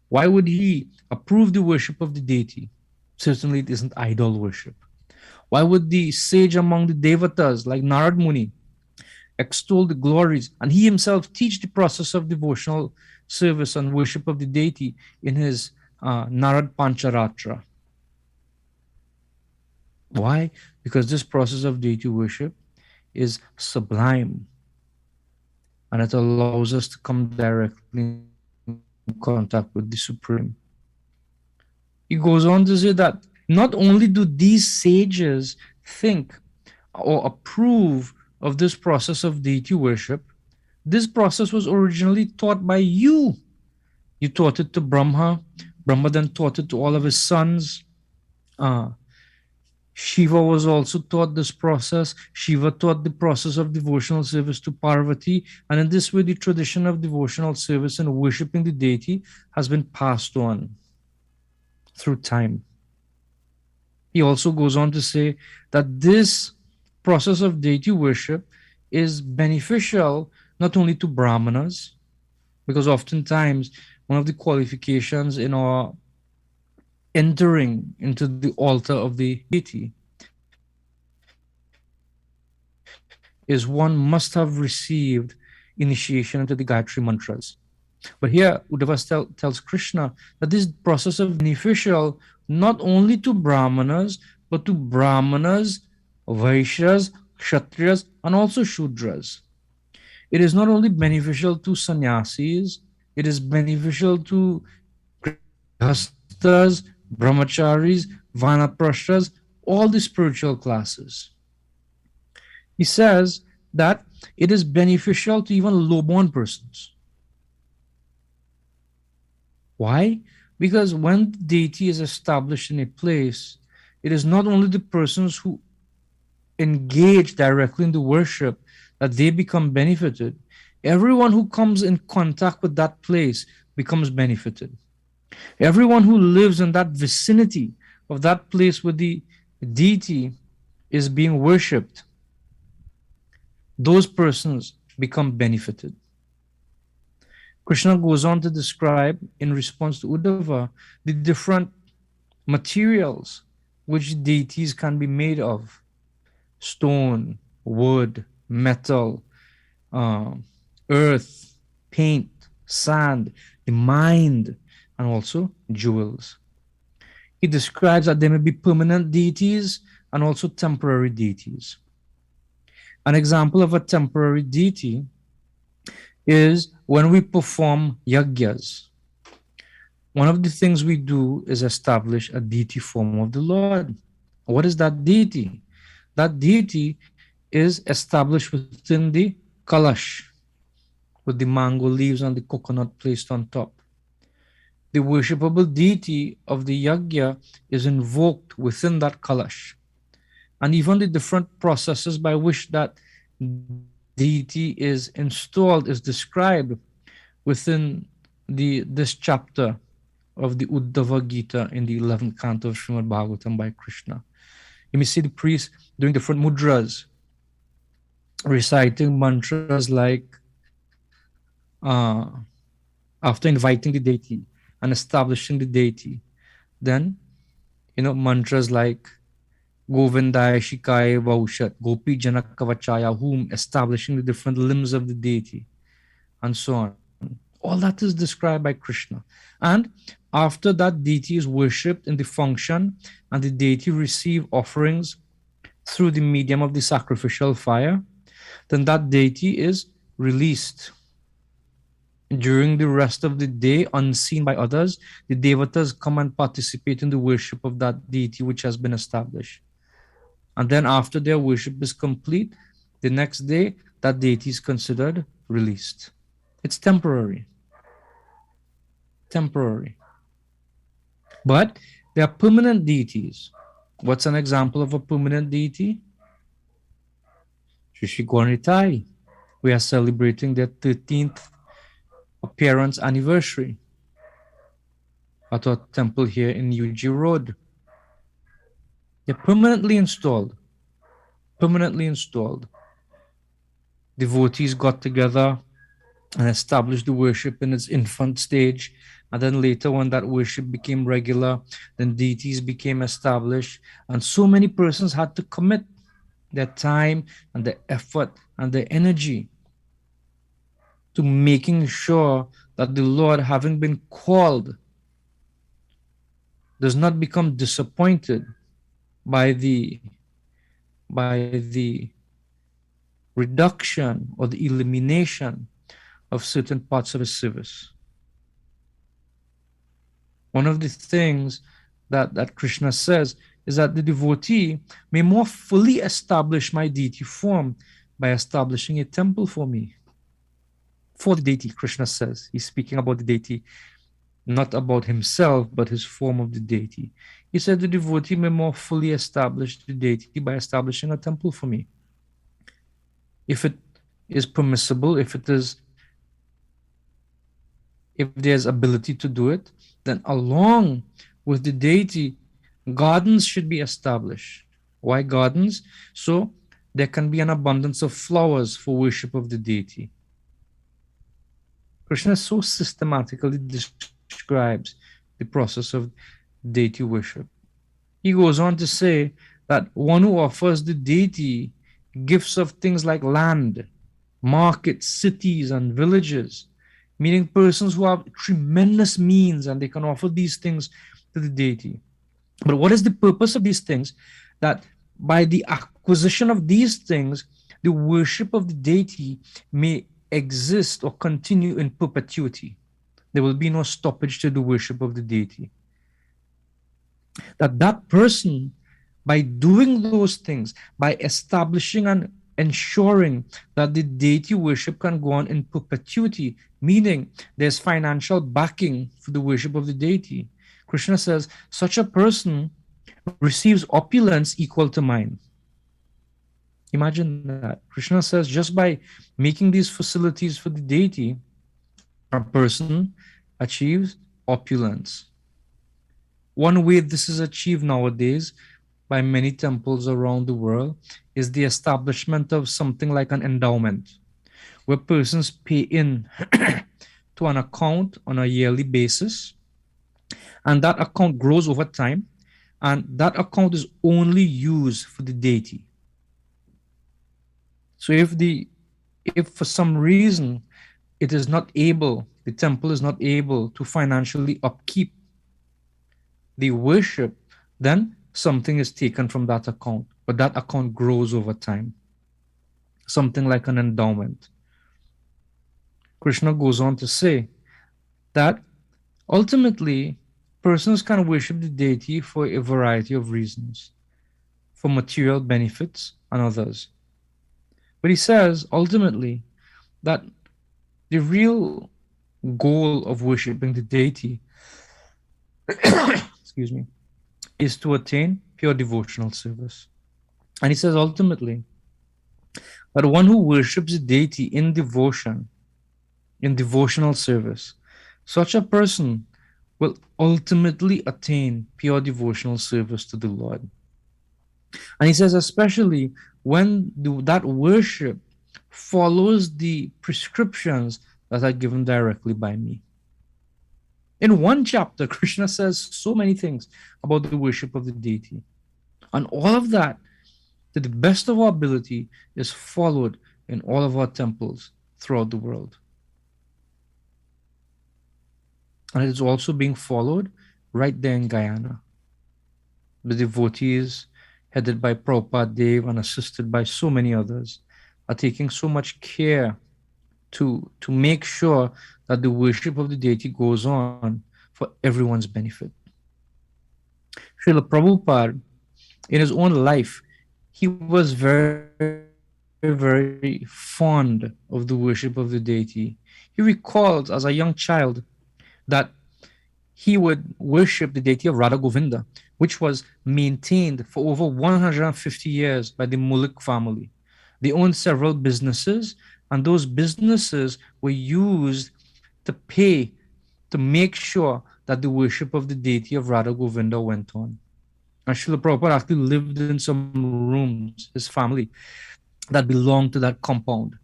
why would he approve the worship of the deity? Certainly it isn't idol worship. Why would the sage among the Devatas like Narad Muni extol the glories and he himself teach the process of devotional service and worship of the deity in his Narad Pancharatra? Why? Because this process of deity worship is sublime and it allows us to come directly in contact with the Supreme. He goes on to say that not only do these sages think or approve of this process of deity worship, this process was originally taught by you. You taught it to Brahma. Brahma then taught it to all of his sons. Shiva was also taught this process. Shiva taught the process of devotional service to Parvati. And in this way, the tradition of devotional service and worshipping the deity has been passed on through time. He also goes on to say that this process of deity worship is beneficial not only to Brahmanas, because oftentimes one of the qualifications in our entering into the altar of the deity is one must have received initiation into the Gayatri mantras. But here Uddhava tells Krishna that this process is beneficial not only to Brahmanas, but to Brahmanas, Vaishyas, Kshatriyas, and also Shudras. It is not only beneficial to sannyasis, it is beneficial to grihastas, brahmacharis, vanaprashtas, all the spiritual classes. He says that it is beneficial to even low-born persons. Why? Because when the deity is established in a place, it is not only the persons who engage directly in the worship that they become benefited. Everyone who comes in contact with that place becomes benefited. Everyone who lives in that vicinity of that place where the deity is being worshipped, those persons become benefited. Krishna goes on to describe, in response to Uddhava, the different materials which deities can be made of: stone, wood, metal, uh, earth, paint, sand, the mind, and also jewels. He describes that there may be permanent deities and also temporary deities. An example of a temporary deity is when we perform yagyas. One of the things we do is establish a deity form of the Lord. What is that deity? That deity is established within the kalash, with the mango leaves and the coconut placed on top. The worshipable deity of the yagya is invoked within that kalash. And even the different processes by which that deity is installed is described within this chapter of the Uddhava Gita in the 11th canto of Srimad Bhagavatam by Krishna. You may see the priest doing different mudras, reciting mantras like, after inviting the deity and establishing the deity, then, mantras like Govindaya Shikaya Vaushat, Gopi Janakavachaya, whom, establishing the different limbs of the deity, and so on. All that is described by Krishna. And after that deity is worshipped in the function and the deity receive offerings through the medium of the sacrificial fire, then that deity is released. During the rest of the day, unseen by others, the devatas come and participate in the worship of that deity which has been established. And then after their worship is complete, the next day, that deity is considered released. It's temporary. Temporary. But there are permanent deities. What's an example of a permanent deity? Shri Gaurachandra. We are celebrating their 13th appearance anniversary at our temple here in UG Road. They're permanently installed. Permanently installed. Devotees got together and established the worship in its infant stage. And then later, when that worship became regular, then deities became established. And so many persons had to commit their time and their effort and their energy to making sure that the Lord, having been called, does not become disappointed by the reduction or the elimination of certain parts of his service. One of the things that Krishna says is that the devotee may more fully establish my deity form by establishing a temple for me. For the deity, Krishna says. He's speaking about the deity, not about himself, but his form of the deity. He said the devotee may more fully establish the deity by establishing a temple for me. If it is permissible, if there's ability to do it, then along with the deity, gardens should be established. Why gardens? So there can be an abundance of flowers for worship of the deity. Krishna so systematically describes the process of deity worship. He goes on to say that one who offers the deity gifts of things like land, markets, cities, and villages, meaning persons who have tremendous means and they can offer these things to the deity. But what is the purpose of these things? That by the acquisition of these things, the worship of the deity may exist or continue in perpetuity. There will be no stoppage to the worship of the deity. That person, by doing those things, by establishing and ensuring that the deity worship can go on in perpetuity, meaning there's financial backing for the worship of the deity. Krishna says, such a person receives opulence equal to mine. Imagine that. Krishna says, just by making these facilities for the deity, a person achieves opulence. One way this is achieved nowadays by many temples around the world is the establishment of something like an endowment, where persons pay in to an account on a yearly basis, and that account grows over time, and that account is only used for the deity. So if for some reason it is not able, the temple is not able to financially upkeep the worship, then something is taken from that account, but that account grows over time, something like an endowment. Krishna goes on to say that ultimately persons can worship the deity for a variety of reasons, for material benefits and others. But he says ultimately that the real goal of worshiping the deity, excuse me, is to attain pure devotional service. And he says ultimately that one who worships the deity in devotion, in devotional service, such a person will ultimately attain pure devotional service to the Lord. And he says, especially when that worship follows the prescriptions that are given directly by me. In one chapter, Krishna says so many things about the worship of the deity. And all of that, to the best of our ability, is followed in all of our temples throughout the world. And it is also being followed right there in Guyana. The devotees, headed by Prabhupada Dev and assisted by so many others, are taking so much care to make sure that the worship of the deity goes on for everyone's benefit. Srila Prabhupada, in his own life, he was very, very fond of the worship of the deity. He recalls as a young child that he would worship the deity of Radha Govinda, which was maintained for over 150 years by the Mullik family. They owned several businesses, and those businesses were used to pay to make sure that the worship of the deity of Radha Govinda went on. And Srila Prabhupada actually lived in some rooms, his family, that belonged to that compound.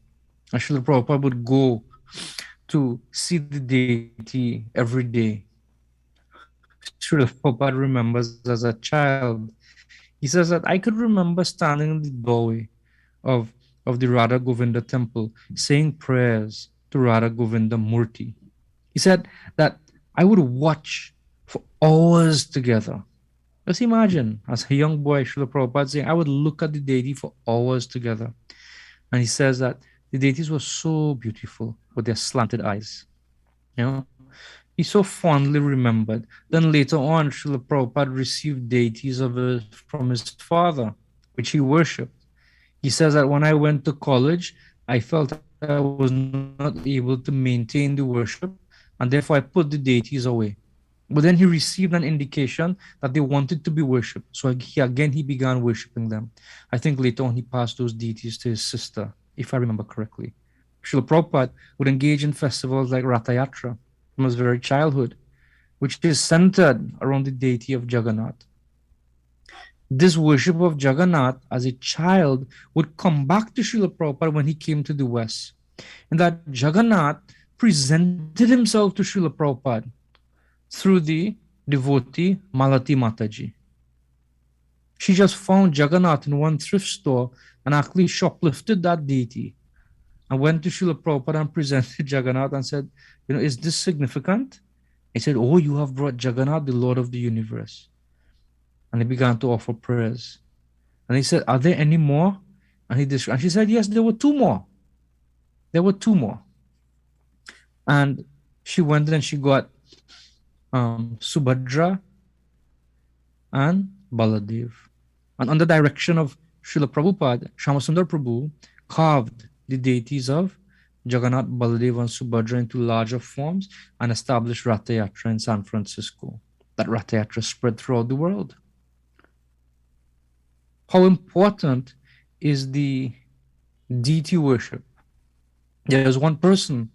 And Srila Prabhupada would go to see the deity every day. Srila Prabhupada remembers as a child, he says that I could remember standing in the doorway of, of the Radha Govinda temple saying prayers to Radha Govinda Murti. He said that I would watch for hours together. Just imagine, as a young boy, Srila Prabhupada saying, I would look at the deity for hours together. And he says that the deities were so beautiful with their slanted eyes. You know, he so fondly remembered. Then later on, Srila Prabhupada received deities from his father, which he worshipped. He says that when I went to college, I felt I was not able to maintain the worship, and therefore I put the deities away. But then he received an indication that they wanted to be worshipped. So he began worshipping them. I think later on he passed those deities to his sister, if I remember correctly. Srila Prabhupada would engage in festivals like Ratha Yatra from his very childhood, which is centered around the deity of Jagannath. This worship of Jagannath as a child would come back to Srila Prabhupada when he came to the West. And that Jagannath presented himself to Srila Prabhupada through the devotee Malati Mataji. She just found Jagannath in one thrift store and actually shoplifted that deity and went to Srila Prabhupada and presented Jagannath and said, is this significant? He said, oh, you have brought Jagannath, the Lord of the universe. And he began to offer prayers. And he said, are there any more? And she said, yes, there were two more. There were two more. And she went and she got Subhadra and Baladev. And under direction of Srila Prabhupada, Shyamasundar Prabhu carved the deities of Jagannath, Baladev and Subhadra into larger forms and established Ratha Yatra in San Francisco. That Ratha Yatra spread throughout the world. How important is the deity worship? There was one person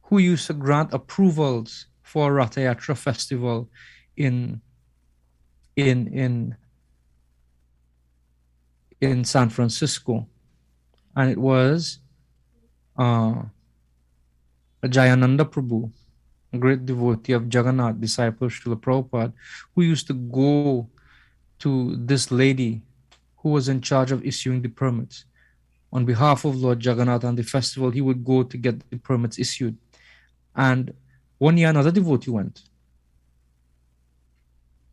who used to grant approvals for Ratha Yatra festival in San Francisco, and it was Jayananda Prabhu, a great devotee of Jagannath, disciple of Srila Prabhupada, who used to go to this lady who was in charge of issuing the permits. On behalf of Lord Jagannath and the festival, he would go to get the permits issued. And one year, another devotee went.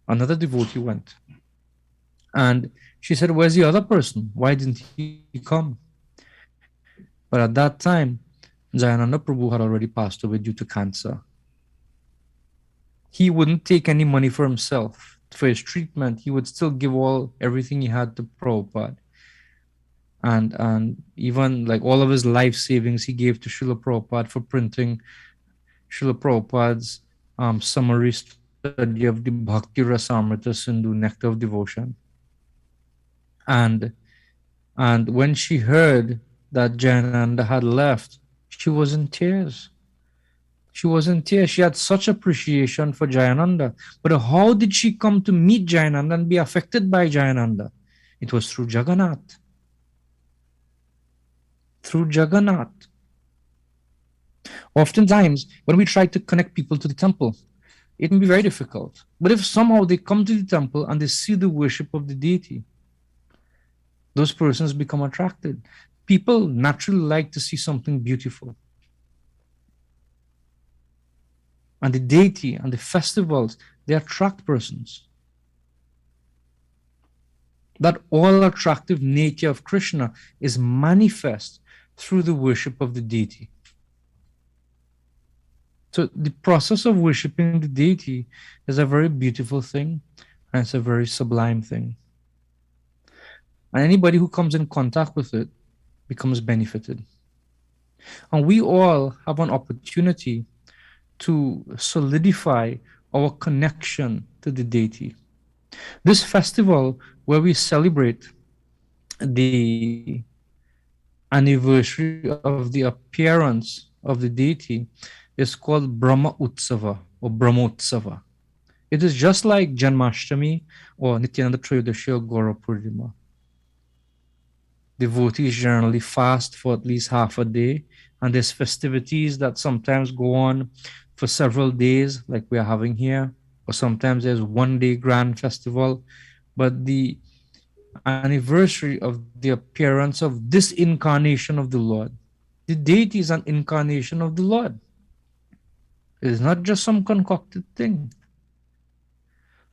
Another devotee went. And she said, "Where's the other person? Why didn't he come?" But at that time, Jayananda Prabhu had already passed away due to cancer. He wouldn't take any money for himself. For his treatment, he would still give everything he had to Prabhupada. And even like all of his life savings he gave to Srila Prabhupada for printing Srila Prabhupada's summary study of the Bhakti Rasamrita Sindhu, Nectar of Devotion. And when she heard that Jayananda had left, she was in tears. She was in tears. She had such appreciation for Jayananda. But how did she come to meet Jayananda and be affected by Jayananda? It was through Jagannath. Through Jagannath. Oftentimes, when we try to connect people to the temple, it can be very difficult. But if somehow they come to the temple and they see the worship of the deity, those persons become attracted. People naturally like to see something beautiful. And the deity and the festivals, they attract persons. That all attractive nature of Krishna is manifest through the worship of the deity. So the process of worshiping the deity is a very beautiful thing, and it's a very sublime thing. And anybody who comes in contact with it becomes benefited. And we all have an opportunity to solidify our connection to the deity. This festival where we celebrate the anniversary of the appearance of the deity is called Brahma Utsava or Brahmotsava. It is just like Janmashtami or Nityananda Trayodashi or Gaura Purnima. Devotees generally fast for at least half a day, and there's festivities that sometimes go on for several days, like we are having here, or sometimes there's one day grand festival. But the anniversary of the appearance of this incarnation of the Lord, the deity is an incarnation of the Lord. It is not just some concocted thing.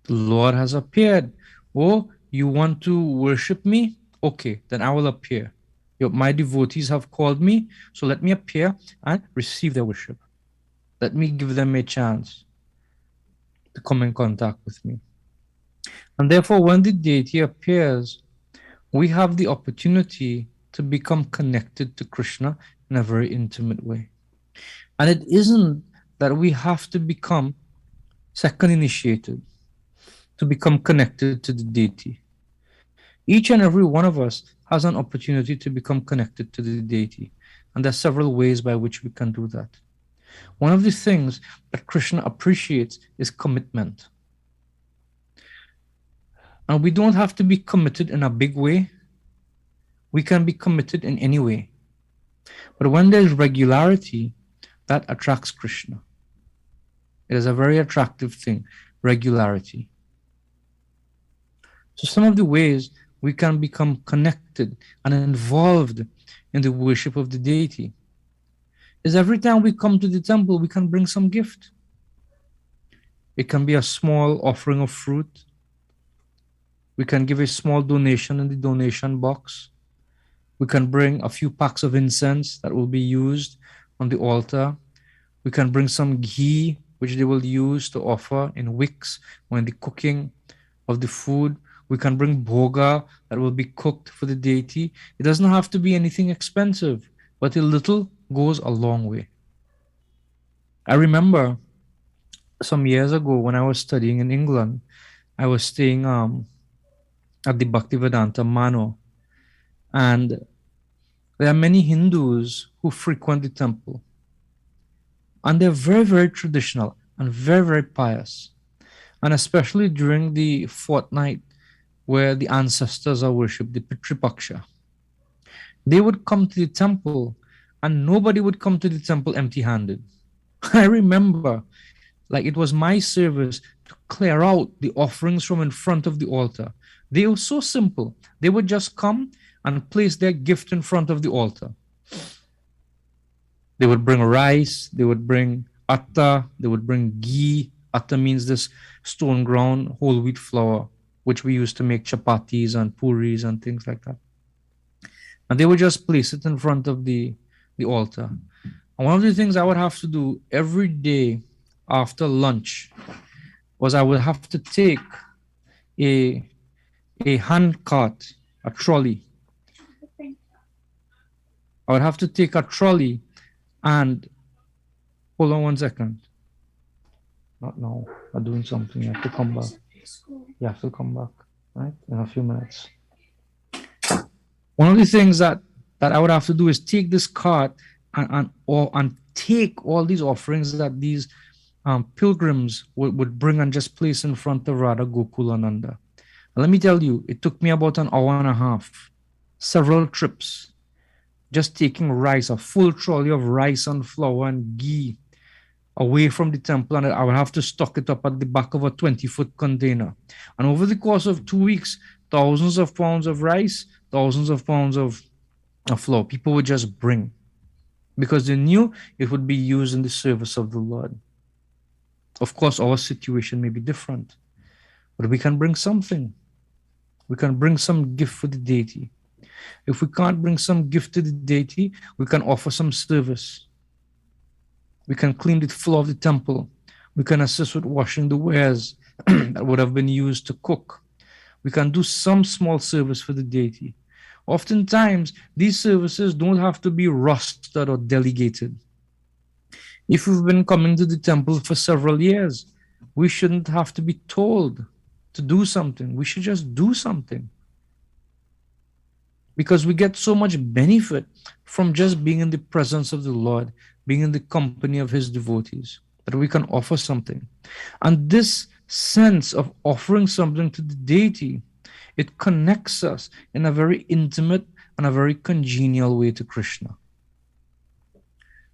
The Lord has appeared. Oh, you want to worship me? Okay, then I will appear. My devotees have called me, so let me appear and receive their worship. Let me give them a chance to come in contact with me. And therefore, when the deity appears, we have the opportunity to become connected to Krishna in a very intimate way. And it isn't that we have to become second initiated to become connected to the deity. Each and every one of us has an opportunity to become connected to the deity. And there are several ways by which we can do that. One of the things that Krishna appreciates is commitment. And we don't have to be committed in a big way. We can be committed in any way. But when there's regularity, that attracts Krishna. It is a very attractive thing, regularity. So some of the ways we can become connected and involved in the worship of the deity is every time we come to the temple, we can bring some gift. It can be a small offering of fruit. We can give a small donation in the donation box. We can bring a few packs of incense that will be used on the altar. We can bring some ghee, which they will use to offer in wicks when the cooking of the food. We can bring bhoga that will be cooked for the deity. It doesn't have to be anything expensive, but a little goes a long way. I remember some years ago when I was studying in England, I was staying at the Bhaktivedanta Mano, and there are many Hindus who frequent the temple, and they're very, very traditional and very, very pious, and especially during the fortnight where the ancestors are worshipped, the Pitri-paksha. They would come to the temple, and nobody would come to the temple empty-handed. I remember, like it was my service to clear out the offerings from in front of the altar. They were so simple. They would just come and place their gift in front of the altar. They would bring rice, they would bring atta, they would bring ghee. Atta means this stone ground whole wheat flour, which we used to make chapatis and puris and things like that. And they would just place it in front of the altar. And one of the things I would have to do every day after lunch was I would have to take a hand cart, a trolley. I would have to take a trolley and hold on 1 second. Not now. I'm doing something. You have to come back. You have to come back, right? In a few minutes. One of the things that I would have to do is take this cart and take all these offerings that these pilgrims would bring and just place in front of Radha Gokulananda. And let me tell you, it took me about an hour and a half, several trips, just taking rice, a full trolley of rice and flour and ghee away from the temple, and I would have to stock it up at the back of a 20-foot container. And over the course of 2 weeks, thousands of pounds of rice, thousands of pounds of flour, people would just bring because they knew it would be used in the service of the Lord. Of course, our situation may be different, but we can bring something. We can bring some gift for the deity. If we can't bring some gift to the deity, we can offer some service. We can clean the floor of the temple. We can assist with washing the wares that would have been used to cook. We can do some small service for the deity. Oftentimes, these services don't have to be rostered or delegated. If we've been coming to the temple for several years, we shouldn't have to be told to do something. We should just do something. Because we get so much benefit from just being in the presence of the Lord, being in the company of his devotees, that we can offer something. And this sense of offering something to the deity, it connects us in a very intimate and a very congenial way to Krishna.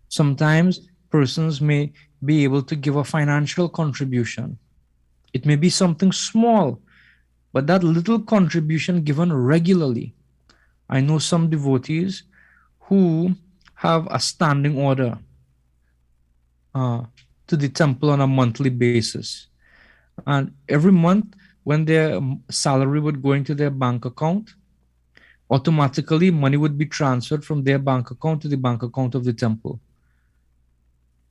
Sometimes persons may be able to give a financial contribution. It may be something small, but that little contribution given regularly. I know some devotees who have a standing order to the temple on a monthly basis. And every month, when their salary would go into their bank account, automatically money would be transferred from their bank account to the bank account of the temple.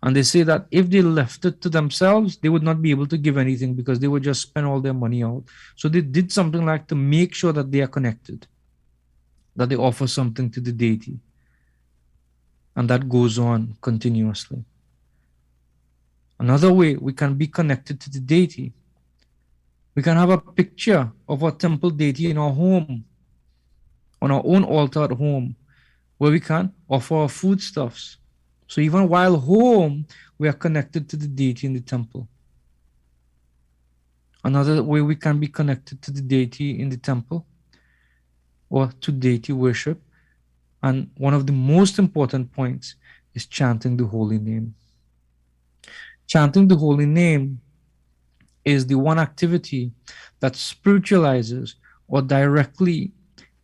And they say that if they left it to themselves, they would not be able to give anything because they would just spend all their money out. So they did something like to make sure that they are connected, that they offer something to the deity. And that goes on continuously. Another way we can be connected to the deity, we can have a picture of our temple deity in our home, on our own altar at home, where we can offer our foodstuffs. So even while home, we are connected to the deity in the temple. Another way we can be connected to the deity in the temple or to deity worship, and one of the most important points is chanting the holy name. Chanting the holy name is the one activity that spiritualizes or directly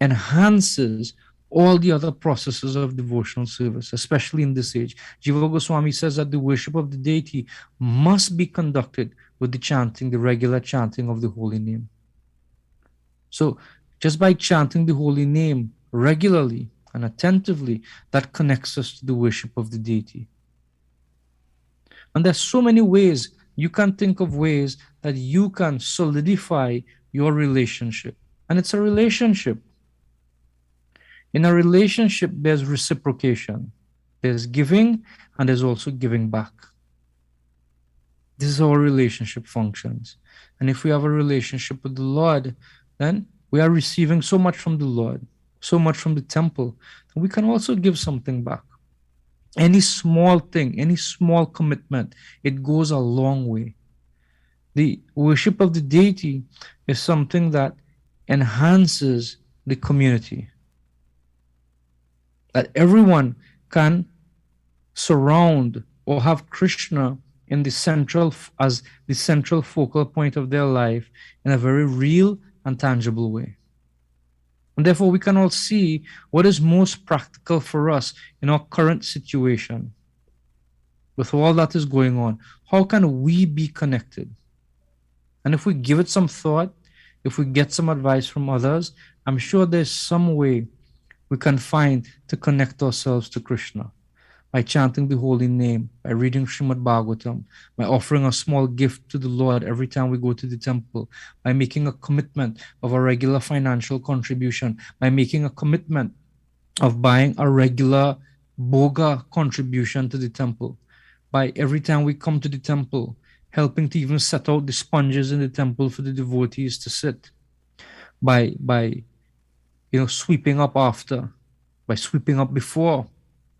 enhances all the other processes of devotional service, especially in this age. Jiva Goswami says that the worship of the deity must be conducted with the chanting, the regular chanting of the holy name. So just by chanting the holy name regularly and attentively, that connects us to the worship of the deity. And there's so many ways, you can think of ways that you can solidify your relationship. And it's a relationship. In a relationship, there's reciprocation. There's giving and there's also giving back. This is how a relationship functions. And if we have a relationship with the Lord, then we are receiving so much from the Lord, so much from the temple, that we can also give something back. Any small thing, any small commitment, it goes a long way. The worship of the deity is something that enhances the community. That everyone can surround or have Krishna in the central as the central focal point of their life in a very real and tangible way. And therefore, we can all see what is most practical for us in our current situation. With all that is going on, how can we be connected? And if we give it some thought, if we get some advice from others, I'm sure there's some way we can find to connect ourselves to Krishna. By chanting the holy name, by reading Srimad Bhagavatam, by offering a small gift to the Lord every time we go to the temple, by making a commitment of a regular financial contribution, by making a commitment of buying a regular boga contribution to the temple, by every time we come to the temple, helping to even set out the sponges in the temple for the devotees to sit, by sweeping up after, by sweeping up before,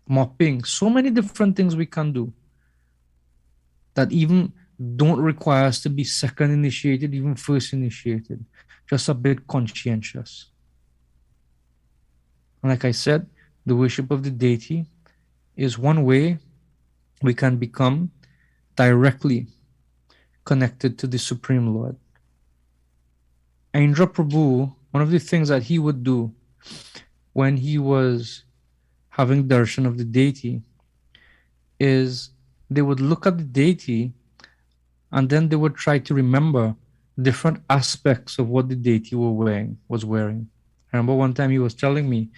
mopping, so many different things we can do that even don't require us to be second initiated, even first initiated, just a bit conscientious. And like I said, the worship of the deity is one way we can become directly connected to the Supreme Lord. Indra Prabhu, one of the things that he would do when he was having darshan of the deity is they would look at the deity and then they would try to remember different aspects of what the deity was wearing. I remember one time he was telling me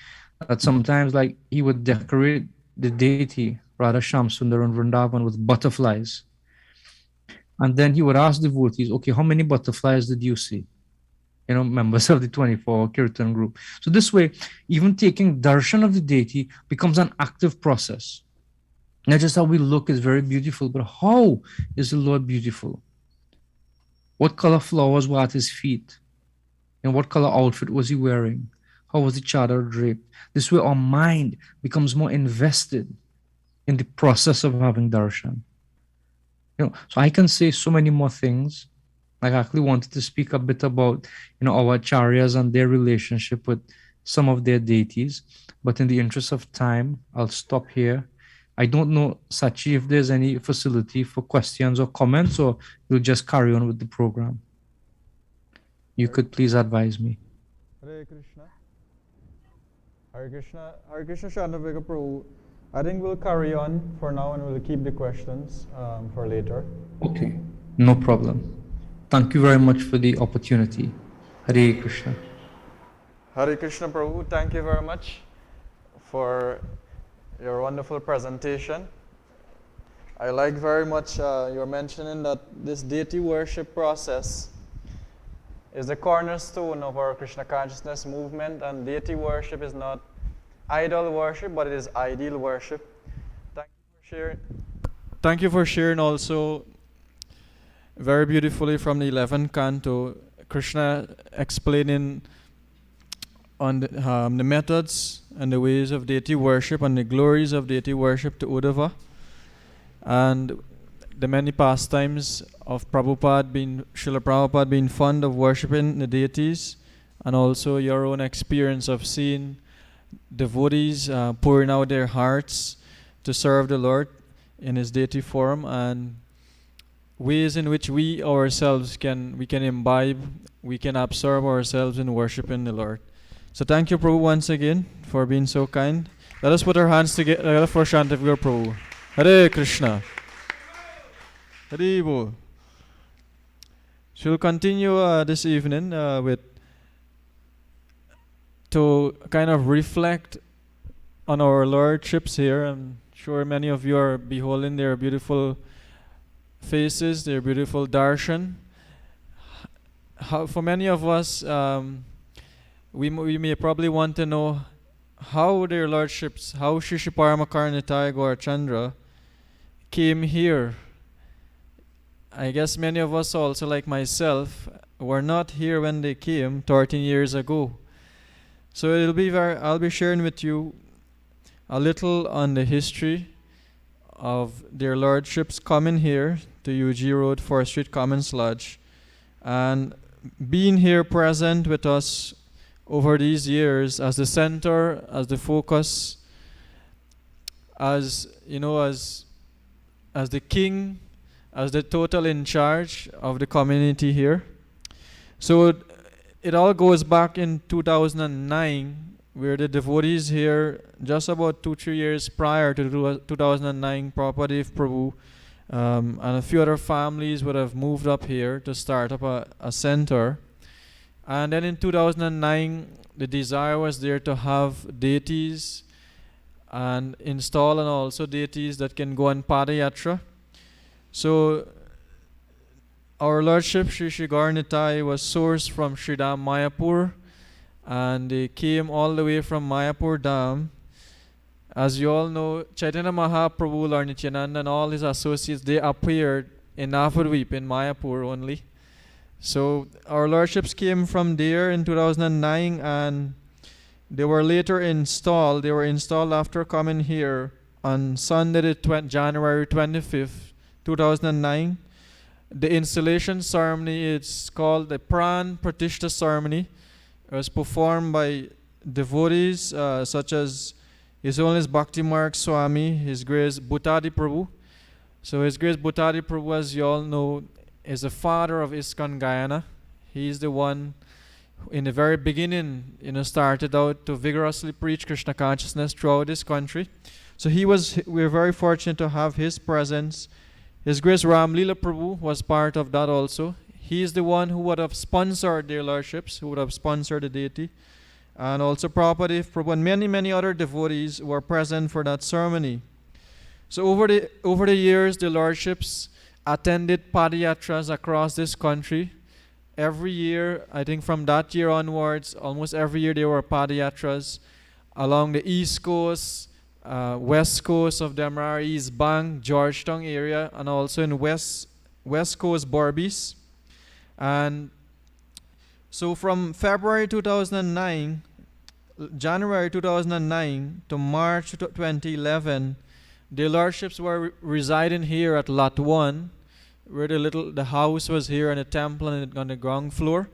that sometimes like he would decorate the deity, Radha Shamsundar and Vrindavan, with butterflies. And then he would ask devotees, okay, how many butterflies did you see? Members of the 24 Kirtan group. So this way, even taking darshan of the deity becomes an active process. Not just how we look is very beautiful, but how is the Lord beautiful? What color flowers were at his feet? And what color outfit was he wearing? How was the chadar draped? This way our mind becomes more invested in the process of having darshan. So I can say so many more things. I actually wanted to speak a bit about, our acharyas and their relationship with some of their deities. But in the interest of time, I'll stop here. I don't know, Sachi, if there's any facility for questions or comments, or you'll just carry on with the program. You could please advise me.
Hare Krishna. Hare Krishna. Hare Krishna Shandavika Prabhu. I think we'll carry on for now and we'll keep the questions for later.
Okay, no problem. Thank you very much for the opportunity. Hare Krishna.
Hare Krishna Prabhu, thank you very much for your wonderful presentation. I like very much your mentioning that this deity worship process is the cornerstone of our Krishna consciousness movement, and deity worship is not idol worship, but it is ideal worship. Thank you for sharing. Thank you for sharing also very beautifully from the 11th canto, Krishna explaining on the methods and the ways of deity worship and the glories of deity worship to Uddhava, and the many pastimes of Srila Prabhupada being fond of worshipping the deities, and also your own experience of seeing devotees pouring out their hearts to serve the Lord in his deity form, and ways in which we ourselves can imbibe, we can absorb ourselves in worshiping the Lord. So thank you, Prabhu, once again for being so kind. Let us put our hands together for Shantavigar Prabhu. Hare Krishna. Hare Bol. So we'll continue this evening to kind of reflect on our lordships here. I'm sure many of you are beholding their beautiful faces, their beautiful darshan. For many of us, we may probably want to know how their lordships, how Shri Paramakar Nitai Gaurachandra came here. I guess many of us also, like myself, were not here when they came 13 years ago. So I'll be sharing with you a little on the history of their lordships coming here to UG Road, 4th Street Commons Lodge, and being here present with us over these years as the center, as the focus, as the king, as the total in charge of the community here. So it all goes back in 2009, where the devotees here, just about 2-3 years prior to 2009, Prabhupada Prabhu and a few other families would have moved up here to start up a center. And then in 2009, the desire was there to have deities and install, and also deities that can go on Padayatra. So our Lordship Sri Gaur Nitai was sourced from Sridham Mayapur, and they came all the way from Mayapur Dham. As you all know, Chaitanya Mahaprabhu, Lord Nityananda, and all his associates, they appeared in Navadvip in Mayapur only. So our Lordships came from there in 2009, and they were later installed. They were installed after coming here on Sunday, January 25th, 2009. The installation ceremony, it's called the Pran Pratishta ceremony. It was performed by devotees such as His Holiness Bhakti Marg Swami, His Grace Bhuttadi Prabhu. So His Grace Bhuttadi Prabhu, as you all know, is the father of ISKCON Guyana. He's the one in the very beginning, started out to vigorously preach Krishna consciousness throughout this country. So we're very fortunate to have his presence. His Grace Ram Leela Prabhu was part of that also. He is the one who would have sponsored their Lordships, who would have sponsored the deity. And also Prabhupada Prabhu and many, many other devotees were present for that ceremony. So over the years, the Lordships attended Padayatras across this country. Every year, I think from that year onwards, almost every year there were Padayatras along the East Coast, West Coast of Demerara, East Bank, Georgetown area, and also in West Coast, Berbice. And so from January 2009 to March 2011, the Lordships were residing here at Lot 1, where the house was here and the temple on the ground floor.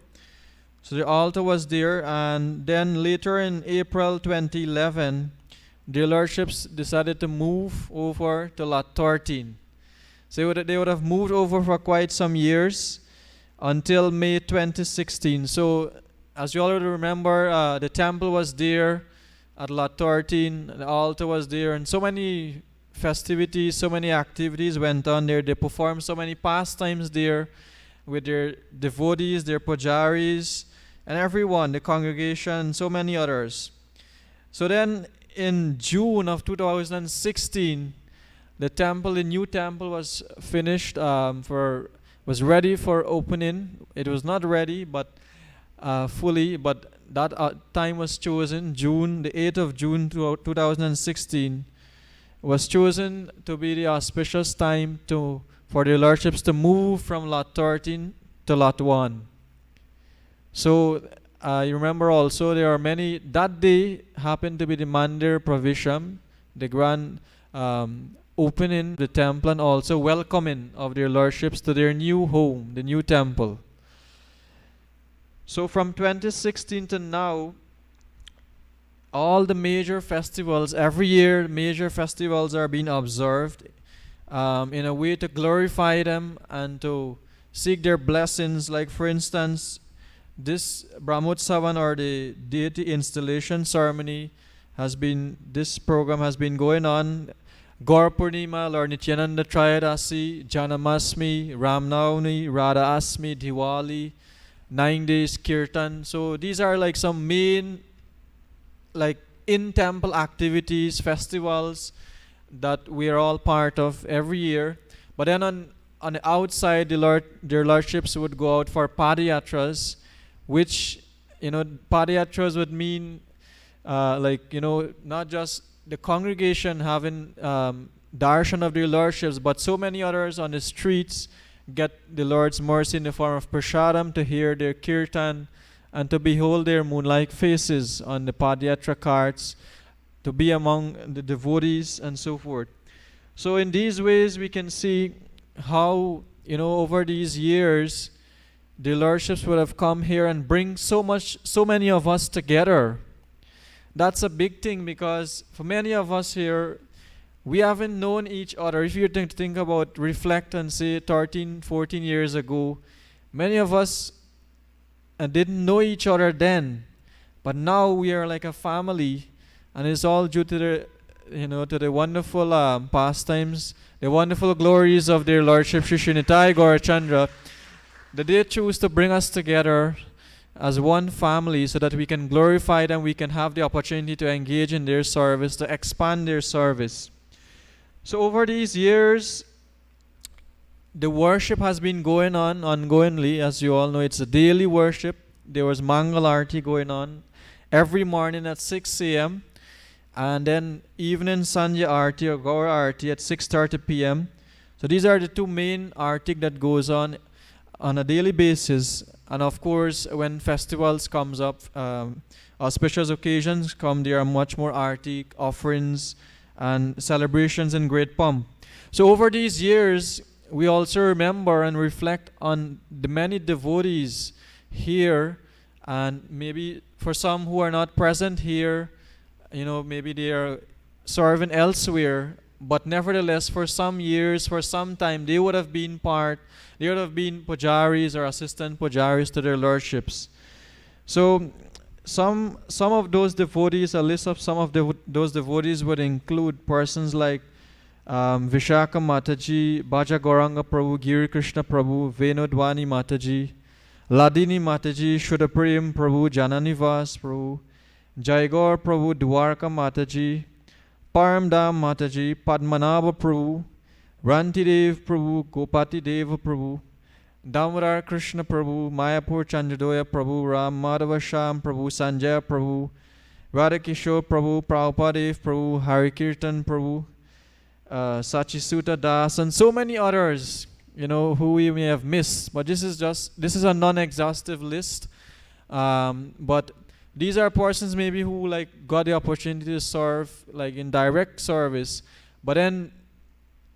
So the altar was there, and then later in April 2011, the Lordships decided to move over to Lot 13. So they would have moved over for quite some years until May 2016. So as you already remember, the temple was there at Lot 13, the altar was there, and so many festivities, so many activities went on there. They performed so many pastimes there with their devotees, their pujaris, and everyone, the congregation, and so many others. So then in June of 2016, the new temple was finished, was ready for opening. It was not ready, but fully, but that time was chosen. The 8th of June 2016 was chosen to be the auspicious time for the Lordships to move from Lot 13 to Lot 1. So you remember also there are many, that day happened to be the Mandir Pravisham, the grand opening the temple, and also welcoming of their Lordships to their new home, the new temple. So from 2016 to now, all the major festivals, every year major festivals are being observed in a way to glorify them and to seek their blessings. Like for instance, this Brahmotsavan, or the deity installation ceremony, this program has been going on. Gaur Purnima, Lord Nityananda Trayadasi, Janamasmi, Ramnavami, Radha Asmi, Diwali, 9 days Kirtan. So these are like some main in-temple activities, festivals that we are all part of every year. But then on the outside, their Lordships would go out for Padayatras, which, Padayatras would mean not just the congregation having darshan of their Lordships, but so many others on the streets get the Lord's mercy in the form of prasadam, to hear their kirtan and to behold their moonlight faces on the Padayatra carts, to be among the devotees and so forth. So in these ways we can see how, over these years, the Lordships would have come here and bring so many of us together. That's a big thing, because for many of us here, we haven't known each other. If you think about, reflect and say 13, 14 years ago, many of us didn't know each other then, but now we are like a family, and it's all due to the, to the wonderful pastimes, the wonderful glories of their Lordship Shri Nitai Gaurachandra, that they choose to bring us together as one family so that we can glorify them, we can have the opportunity to engage in their service, to expand their service. So over these years, the worship has been going on ongoingly. As you all know, it's a daily worship. There was Mangal Arti going on every morning at 6 a.m. and then evening Sandhya Arti or Gaur Arti at 6:30 p.m. So these are the two main arti that goes on a daily basis. And of course, when festivals comes up, auspicious occasions come, there are much more arti, offerings, and celebrations in great pomp. So over these years, we also remember and reflect on the many devotees here, and maybe for some who are not present here, maybe they are serving elsewhere, but nevertheless, for some years, for some time, they would have been pujaris or assistant pujaris to their lordships. So some of those devotees, a list of some of those devotees would include persons like Vishaka Mataji, Bhaja Gauranga Prabhu, Giri Krishna Prabhu, Venodwani Mataji, Ladini Mataji, Shuddhaprem Prabhu, Jananivas Prabhu, Jaigor Prabhu, Dwarka Mataji, Paramdam Mataji, Padmanabha Prabhu, Rantidev Prabhu, Gopati Deva Prabhu, Damodar Krishna Prabhu, Mayapur Chandradoya Prabhu, Ram Madhava Sham Prabhu, Sanjaya Prabhu, Radhakishore Prabhu, Prabhupada Prabhu, Hari Kirtan Prabhu, Sachisuta Das, and so many others, who we may have missed. But this is a non-exhaustive list. But these are persons maybe who got the opportunity to serve in direct service. But then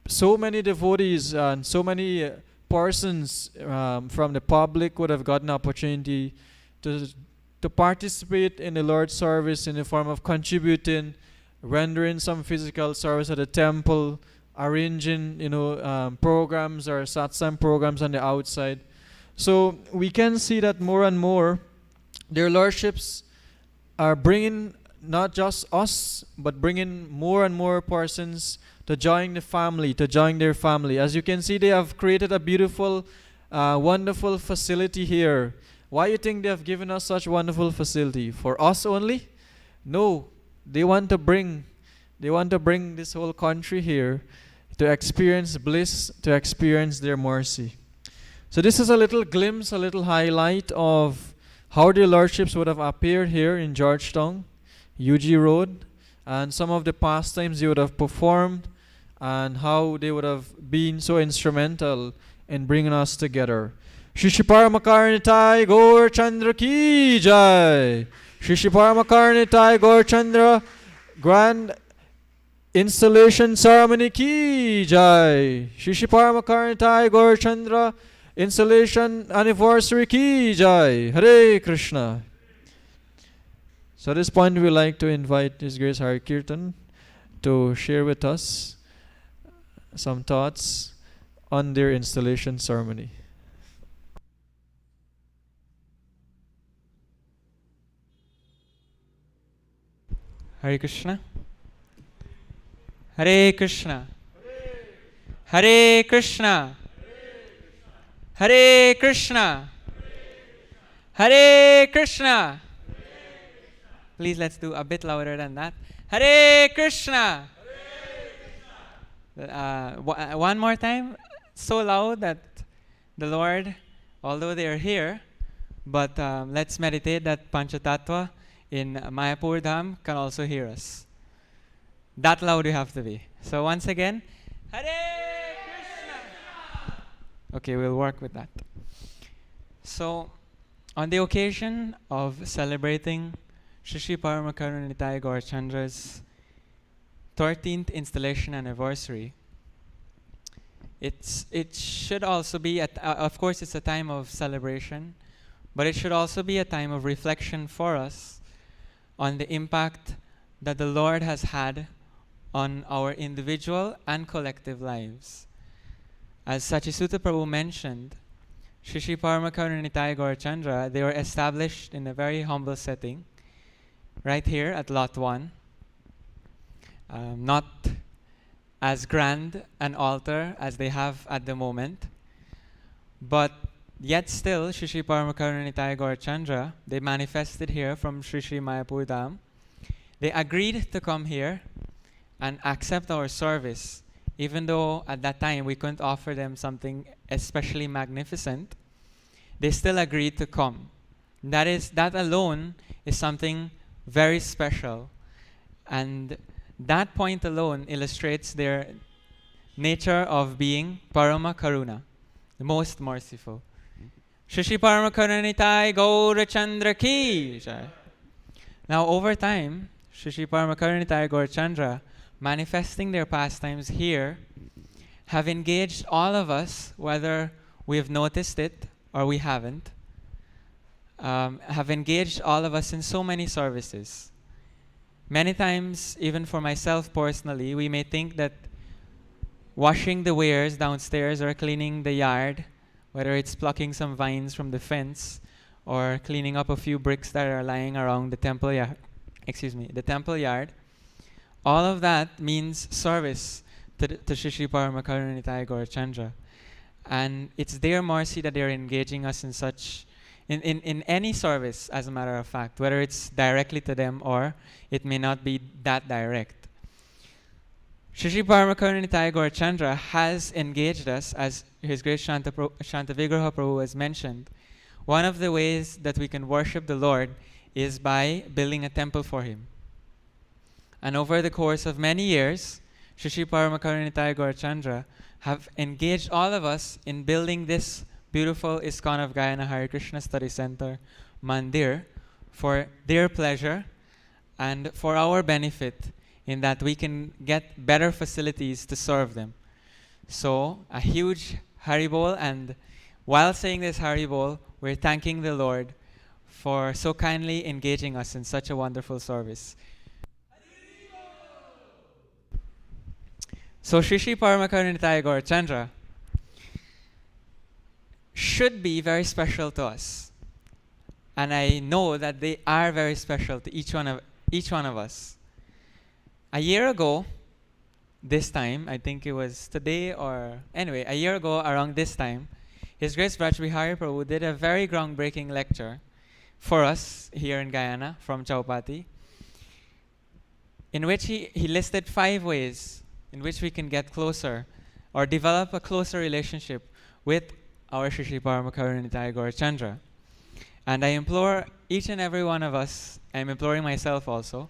so many devotees and so many persons from the public would have gotten opportunity to participate in the Lord's service in the form of contributing, rendering some physical service at the temple, arranging programs or satsang programs on the outside. So we can see that more and more their lordships are bringing not just us, but bringing more and more persons to join the family, to join their family. As you can see, they have created a beautiful, wonderful facility here. Why you think they have given us such wonderful facility? For us only? No. They want to bring this whole country here to experience bliss, to experience their mercy. So this is a little glimpse, a little highlight of how the lordships would have appeared here in Georgetown, UG Road, and some of the pastimes they would have performed, and how they would have been so instrumental in bringing us together. Shri Shri Paramakar Nitai Gaurachandra Ki Jai. Shri Shri Paramakar Nitai Gaurachandra Grand Installation Ceremony Ki Jai. Shri Shri Paramakar Nitai Gaurachandra Installation Anniversary Ki Jai. Hare Krishna. So at this point we like to invite His Grace Hari Kirtan to share with us some thoughts on their installation ceremony.
Hare Krishna. Hare Krishna. Hare Krishna. Hare Krishna. Hare Krishna. Please let's do a bit louder than that. Hare Krishna. One more time, so loud that the Lord, although they are here, but let's meditate that Panchatattva in Mayapur Dham can also hear us. That loud you have to be. So once again, Hare Krishna. Okay, we'll work with that. So, on the occasion of celebrating Shri Shri Paramakaruna Nitai Gaurachandra's 13th installation anniversary, it should also be, of course it's a time of celebration, but it should also be a time of reflection for us on the impact that the Lord has had on our individual and collective lives. As Sachisuta Prabhu mentioned, Shri Paramakaruna Nitai Gaurachandra, they were established in a very humble setting, right here at Lot 1. Not as grand an altar as they have at the moment, but yet still, Shri Paramakaruna Nitai Gaurachandra, they manifested here from Sri Sri Mayapur Dham. They agreed to come here and accept our service, even though at that time we couldn't offer them something especially magnificent. They still agreed to come. That alone is something very special, and that point alone illustrates their nature of being Parama Karuna, the most merciful. Shri Sri Paramakaruna Nitai Gaurachandra ki jai. Now over time, Shri Sri Paramakaruna Nitai Gaurachandra, manifesting their pastimes here, have engaged all of us, whether we have noticed it or we haven't, have engaged all of us in so many services. Many times, even for myself personally, we may think that washing the wares downstairs or cleaning the yard, whether it's plucking some vines from the fence or cleaning up a few bricks that are lying around the temple yard, the temple yard, all of that means service to Shri Sri Paramakaruna Nitai Gaurachandra. And it's their mercy that they're engaging us in such, in any service, as a matter of fact, whether it's directly to them or it may not be that direct. Shri Sri Paramakaruna Nitai Gaurachandra has engaged us, as His Grace Shanta Vigraha Prabhu has mentioned. One of the ways that we can worship the Lord is by building a temple for Him. And over the course of many years, Shri Sri Paramakaruna Nitai Gaurachandra have engaged all of us in building this beautiful ISKCON of Guyana Hare Krishna Study Center Mandir for their pleasure and for our benefit, in that we can get better facilities to serve them. So a huge Haribol, and while saying this Haribol, we're thanking the Lord for so kindly engaging us in such a wonderful service. So Shri Sri Paramakaruna Nitai Gaurachandra should be very special to us. And I know that they are very special to each one of us. A year ago, this time, I think it was today or anyway, a year ago around this time, His Grace Vraj Bihari Prabhu did a very groundbreaking lecture for us here in Guyana from Chowpatty, in which he listed 5 ways in which we can get closer or develop a closer relationship with our Shri Sri Paramakaruna Nitai Gaurachandra. And I implore each and every one of us, I'm imploring myself also,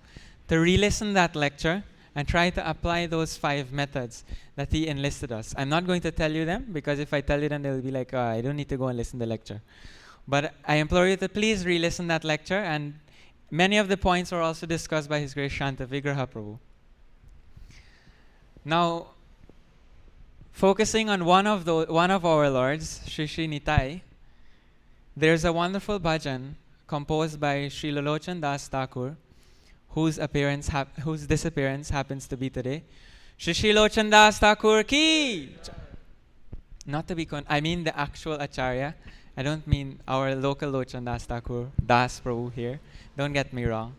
to re-listen that lecture and try to apply those 5 methods that he enlisted us. I'm not going to tell you them, because if I tell you them, they'll be like, I don't need to go and listen to the lecture. But I implore you to please re-listen that lecture, and many of the points were also discussed by His Grace Shanta Vigraha Prabhu. Now, focusing on one of our lords, Sri Sri Nitai, there's a wonderful bhajan composed by Sri Lolochan Das Thakur, whose disappearance happens to be today. Sri Sri Lochan Das Thakur ki! Not to be I mean the actual Acharya. I don't mean our local Lochan Das Thakur, Das Prabhu here. Don't get me wrong.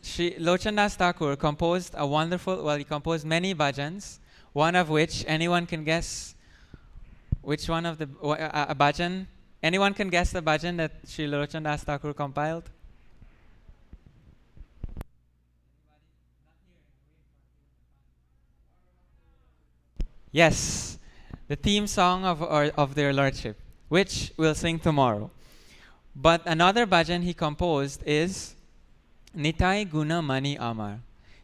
Sri Lochan Das Thakur composed he composed many bhajans, one of which anyone can guess which one of the a bhajan. Anyone can guess the bhajan that Sri Lochan Das Thakur compiled? Yes, the theme song of their Lordship, which we'll sing tomorrow. But another bhajan he composed is Nitai Guna Mani Amar.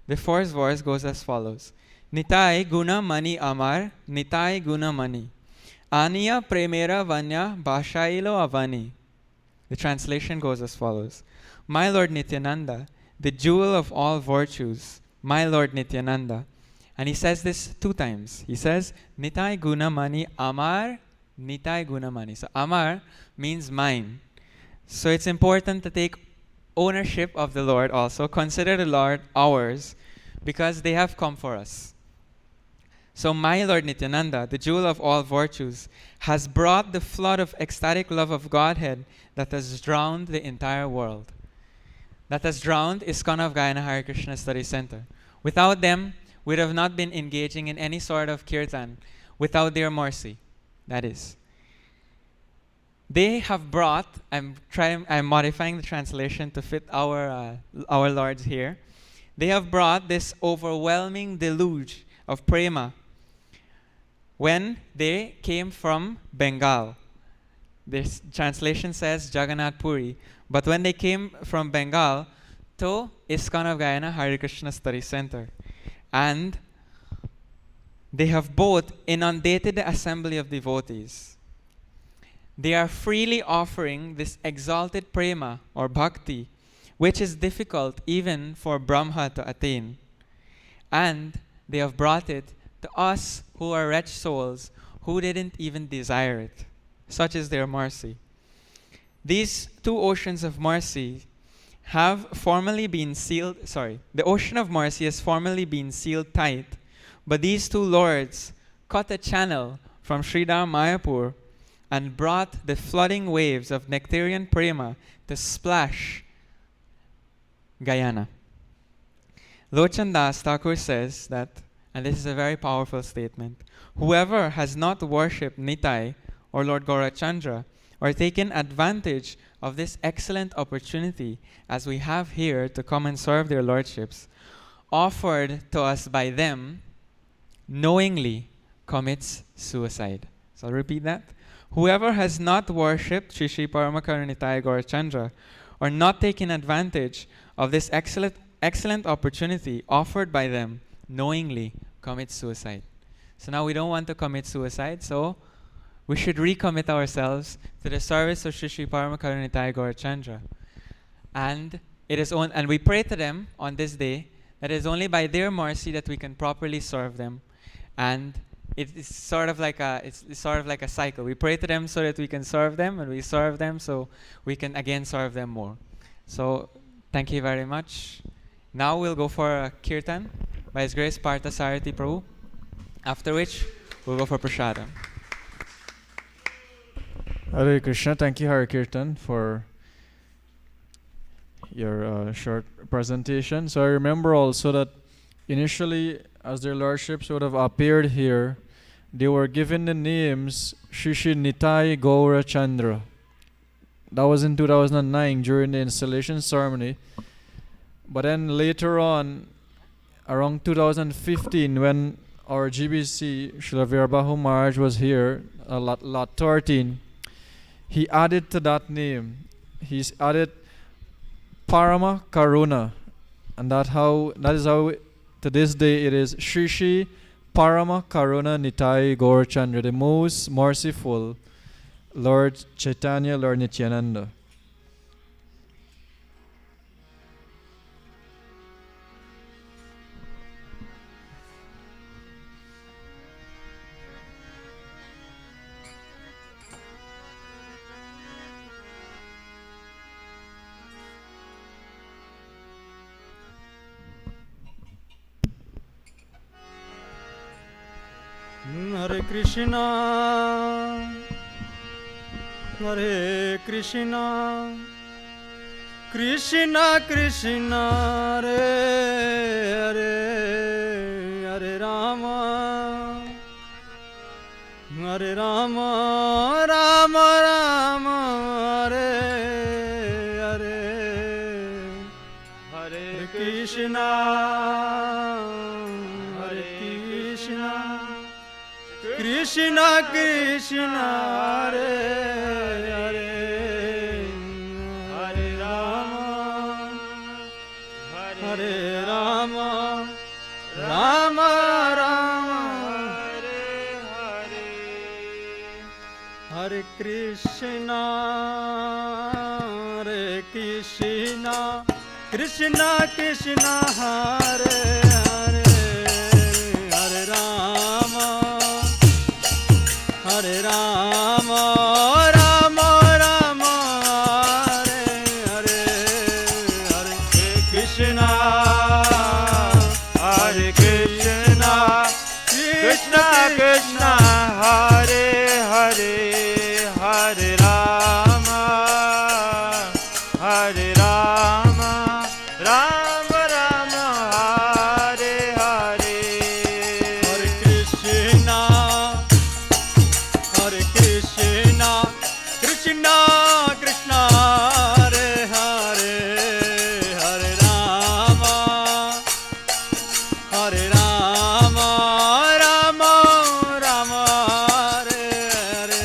The first verse goes as follows: Nitai Guna Mani Amar, Nitai Guna Mani. Aniya Premera Vanya Bhashailo Avani. The translation goes as follows: My Lord Nityananda, the jewel of all virtues, my Lord Nityananda. And he says this 2 times. He says, Nitai Guna Mani Amar, Nitai Guna Mani. So Amar means mine. So it's important to take ownership of the Lord also. Consider the Lord ours, because they have come for us. So my Lord Nityananda, the jewel of all virtues, has brought the flood of ecstatic love of Godhead that has drowned the entire world. That has drowned ISKCON of Guyana Hare Krishna Study Center. Without them, we'd have not been engaging in any sort of kirtan, without their mercy, that is. They have brought, I'm modifying the translation to fit our lords here. They have brought this overwhelming deluge of prema when they came from Bengal. This translation says Jagannath Puri, but when they came from Bengal to ISKCON of Guyana Hare Krishna Study Center, and they have both inundated the assembly of devotees. They are freely offering this exalted prema or bhakti, which is difficult even for Brahma to attain. And they have brought it to us who are wretched souls who didn't even desire it. Such is their mercy. These two oceans of mercy have formerly been sealed, the ocean of mercy has formerly been sealed tight, but these two lords cut a channel from Sridhar Mayapur and brought the flooding waves of nectarian prema to splash Guyana. Lochan Das Thakur says that, and this is a very powerful statement, whoever has not worshipped Nitai or Lord Gaurachandra or taken advantage of this excellent opportunity as we have here to come and serve their lordships, offered to us by them, knowingly commits suicide. So I'll repeat that. Whoever has not worshipped Sri Sri Paramakarana Nitai Gaurachandra or not taken advantage of this excellent opportunity offered by them, knowingly commits suicide. So now we don't want to commit suicide, so we should recommit ourselves to the service of Sri Sri Paramakarana Nitai Gaurachandra. And we pray to them on this day that it is only by their mercy that we can properly serve them. And it's sort of like a cycle. We pray to them so that we can serve them, and we serve them so we can again serve them more. So thank you very much. Now we'll go for a kirtan by His Grace Partha Sarati Prabhu, after which we'll go for prasadam.
Hare Krishna. Thank you, Hare Kirtan, for your short presentation. So I remember also that initially, as their lordships would have appeared here, they were given the names Shri Shri Nitai Gaurachandra. That was in 2009 during the installation ceremony. But then later on, around 2015, when our GBC, Srila Veerbahu Maharaj was here, lot 13, he added to that name. He's added Parama Karuna. And that is how to this day it is Shri Shri Parama Karuna Nitai Gaurachandra, the most merciful Lord Chaitanya, Lord Nityananda.
Hare Krishna, Hare Krishna, Krishna Krishna, Hare Hare, Hare Rama, Hare Rama, Rama Rama, Hare Hare, Hare Krishna, Krishna Krishna, Hare Hare, Hare Rama, Hare Rama, Rama Rama, Hare Hare, Hare Krishna, Hare Krishna, Krishna Krishna, Hare Hare, Hare Rama, Hare Rama, Rama Rama, Hare Hare, Hare Krishna, Hare Krishna, Krishna Krishna Krishna Krishna Hare Hare Hare Rama Hare Rama Rama Rama Hare Hare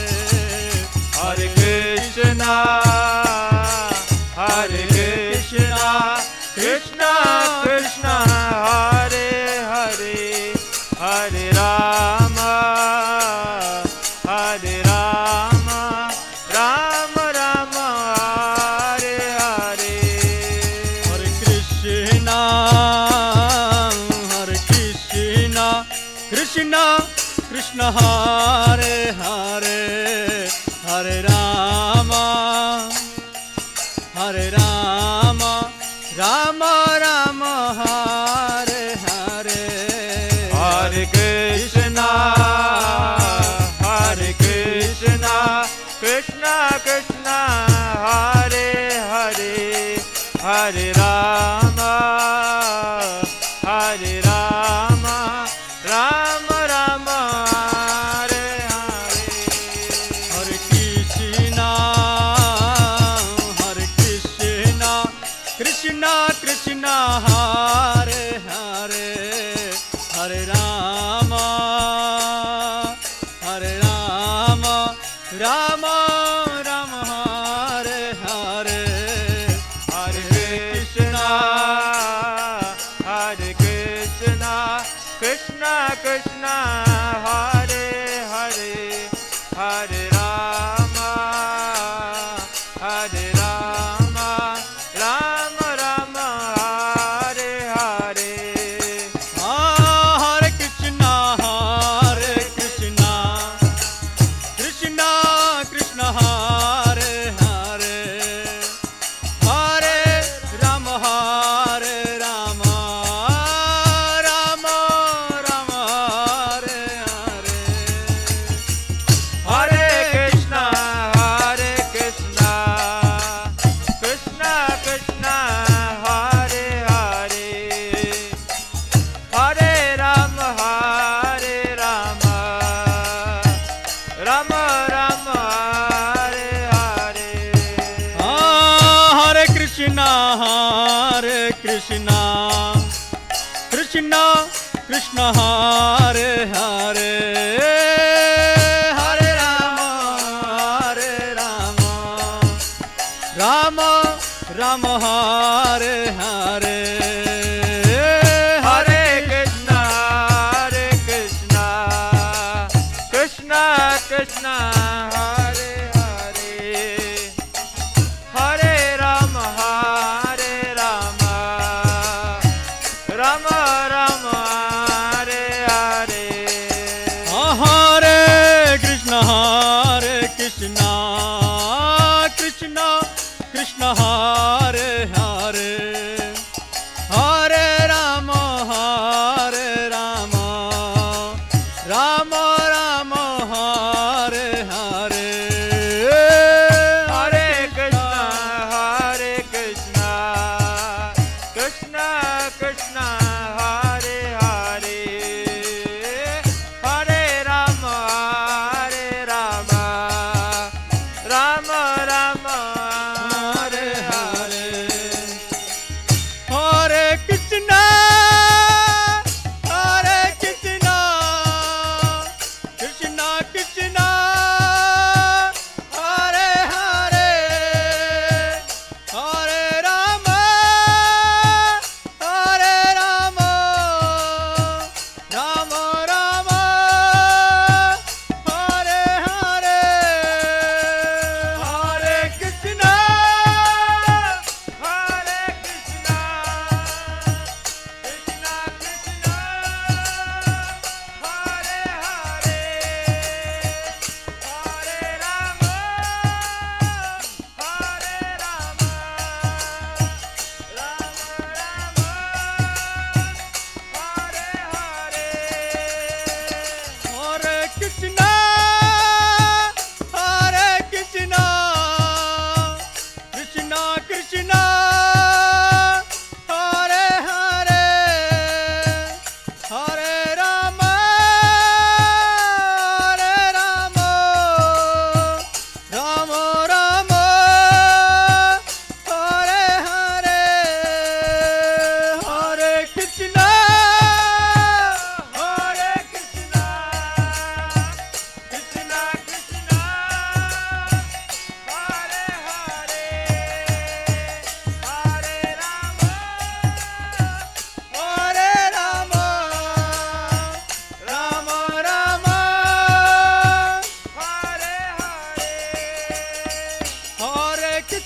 Hare Krishna Hare Krishna Krishna Krishna Hare Hare Hare Rama Hare Rama Rama Rama Hare Hare Hare Krishna Krishna Krishna Hare Hare Hare Rama Hare Rama Rama Rama Hare Hare Hare Krishna Krishna Krishna Hare Hare Hare Rama Hare Rama Rama Rama Hare Hare Hare Krishna Krishna Krishna Hare Hare Hare Rama Rama Rama Hare Hare Hare Krishna Krishna Krishna Hare Hare Hare Rama Rama Rama Hare Hare Hare Krishna Krishna Krishna Hare Hare Hare Rama Rama Rama Hare Hare Hare Krishna Krishna Krishna Hare Hare Hare Rama Rama Rama Hare Hare Hare Krishna Krishna Krishna Hare Hare Hare Rama Rama Hare Hare Hare Krishna Krishna Krishna Hare Hare Hare Rama Rama Hare Hare Hare Krishna Krishna Krishna Hare Hare Hare Rama Rama Hare Hare Hare Krishna Krishna Krishna Hare Hare Hare Rama Rama Hare Hare Hare Krishna Krishna Krishna Hare Hare Hare Rama Rama Hare Hare Hare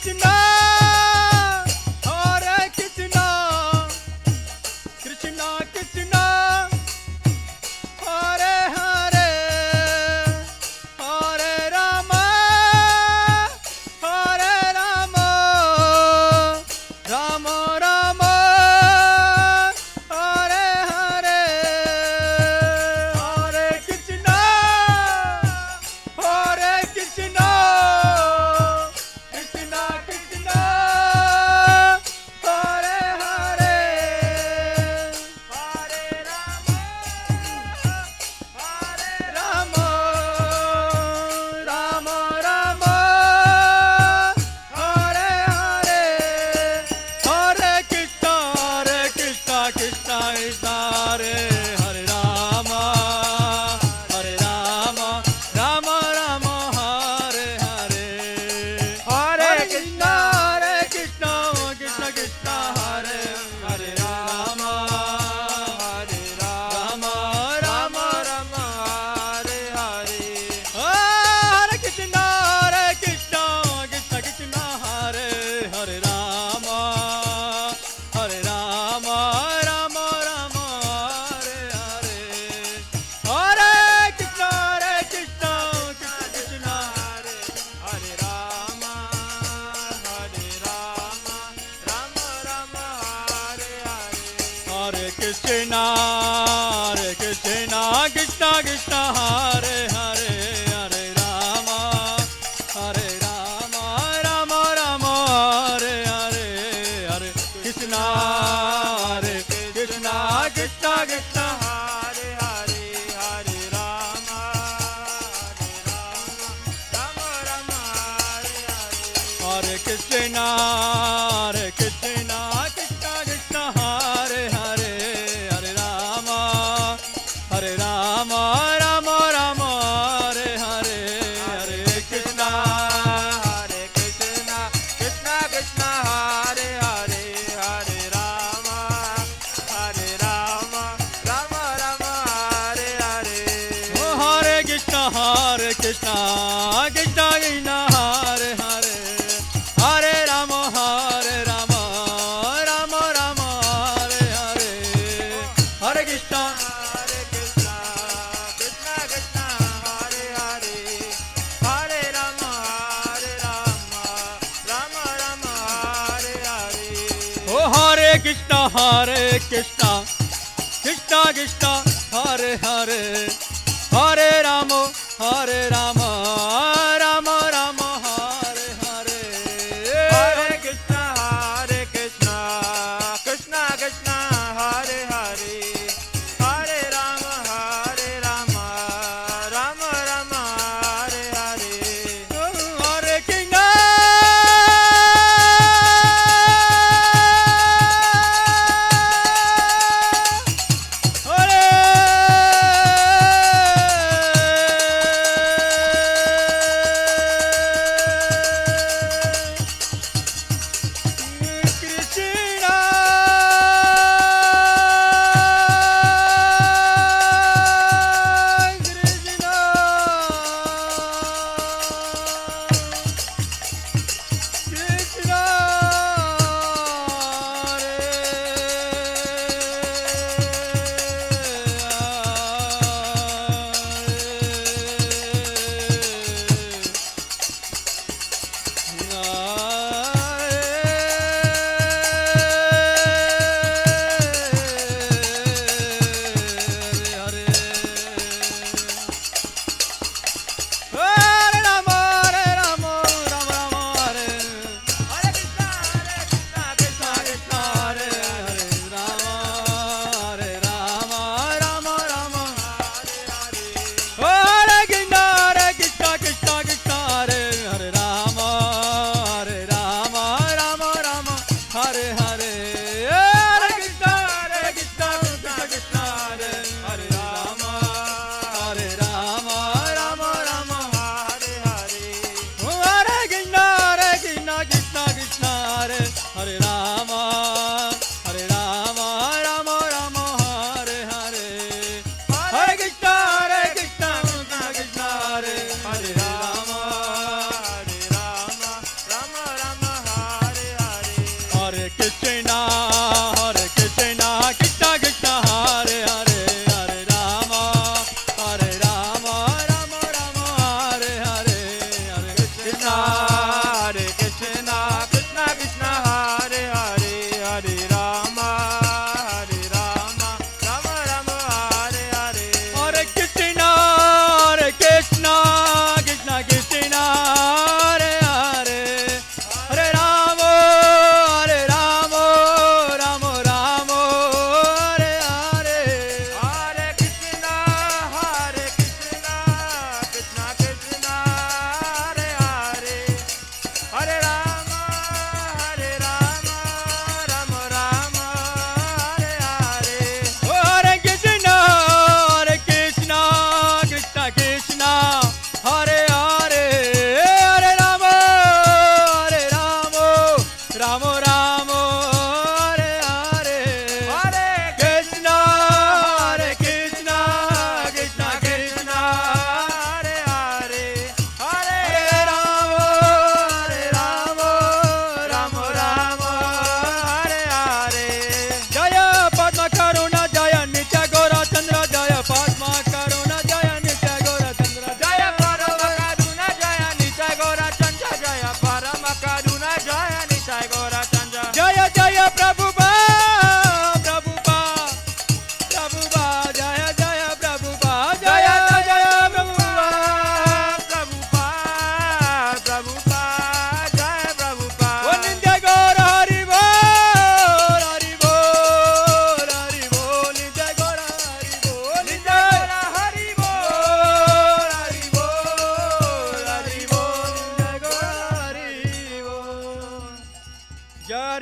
Krishna, Hare Krishna, Krishna Krishna, Hare Hare, Hare Rama, Hare Rama, Rama Rama, Hare Hare, Hare Krishna, Hare Krishna, Krishna Krishna, Hare Hare, Hare Rama, Hare Rama, Rama Rama, Hare Hare, Hare Krishna, Krishna Krishna, Hare Hare Rama, Hare Rama, Rama Rama, Hare Hare, Hare Krishna, Krishna Krishna, Hare Hare Rama, Hare Rama, Rama Rama, Hare Hare, Hare Krishna, Krishna Krishna, Hare Hare Rama, Hare Rama, Rama Rama, Hare Hare, Hare Krishna, Krishna Krishna, Hare Hare Rama, Hare Rama, Rama Rama, Hare Hare, Hare Krishna, Krishna Krishna, Hare Hare, Hare Rama, Hare Rama, Rama Rama, Hare Hare, Hare Krishna, Krishna Krishna, Hare Hare, Hare Rama, Hare Rama, Rama Rama, Hare Hare, Hare Krishna, Krishna Krishna, Hare Hare, Hare Rama, Hare Rama, Rama Rama, Hare Hare, Hare Krishna, Krishna Krishna, Hare Hare, Hare Rama, Hare Rama, Rama Rama, Hare Hare, oh Hare Krishna, Krishna Krishna, Hare Hare, Hare Rama, Hare Rama, Rama Rama, Hare Hare, Hare Krishna, Krishna Krishna, Hare Hare, Hare Rama, Hare Rama, Rama Rama, Hare Hare, oh Hare Krishna, Krishna Krishna, Hare Hare, Hare Rama, Hare Rama, Rama Rama, Hare Hare, Hare Krishna, Krishna Krishna, Hare Hare, Hare Rama, Hare Rama, Rama Rama, Hare Hare, Hare Krishna, Hare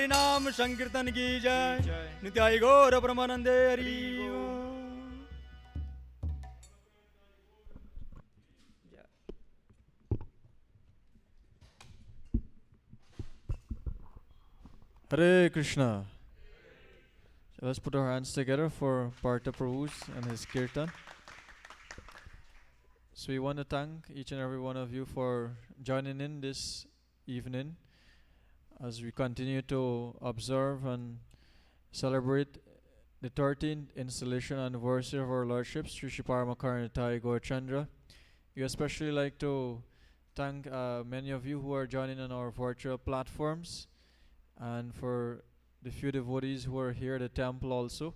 Hari नाम संकीर्तन की जय। नित्याय गौर ब्रह्मानंदे हरि बोल।
Hare Krishna. So let's put our hands together for Partha Prabhu's and his kirtan. So we want to thank each and every one of you for joining in this evening as we continue to observe and celebrate the 13th installation anniversary of our Lordship, Sri Sri Paramakarn Nitai Gaurachandra. We especially like to thank many of you who are joining on our virtual platforms, and for the few devotees who are here at the temple also.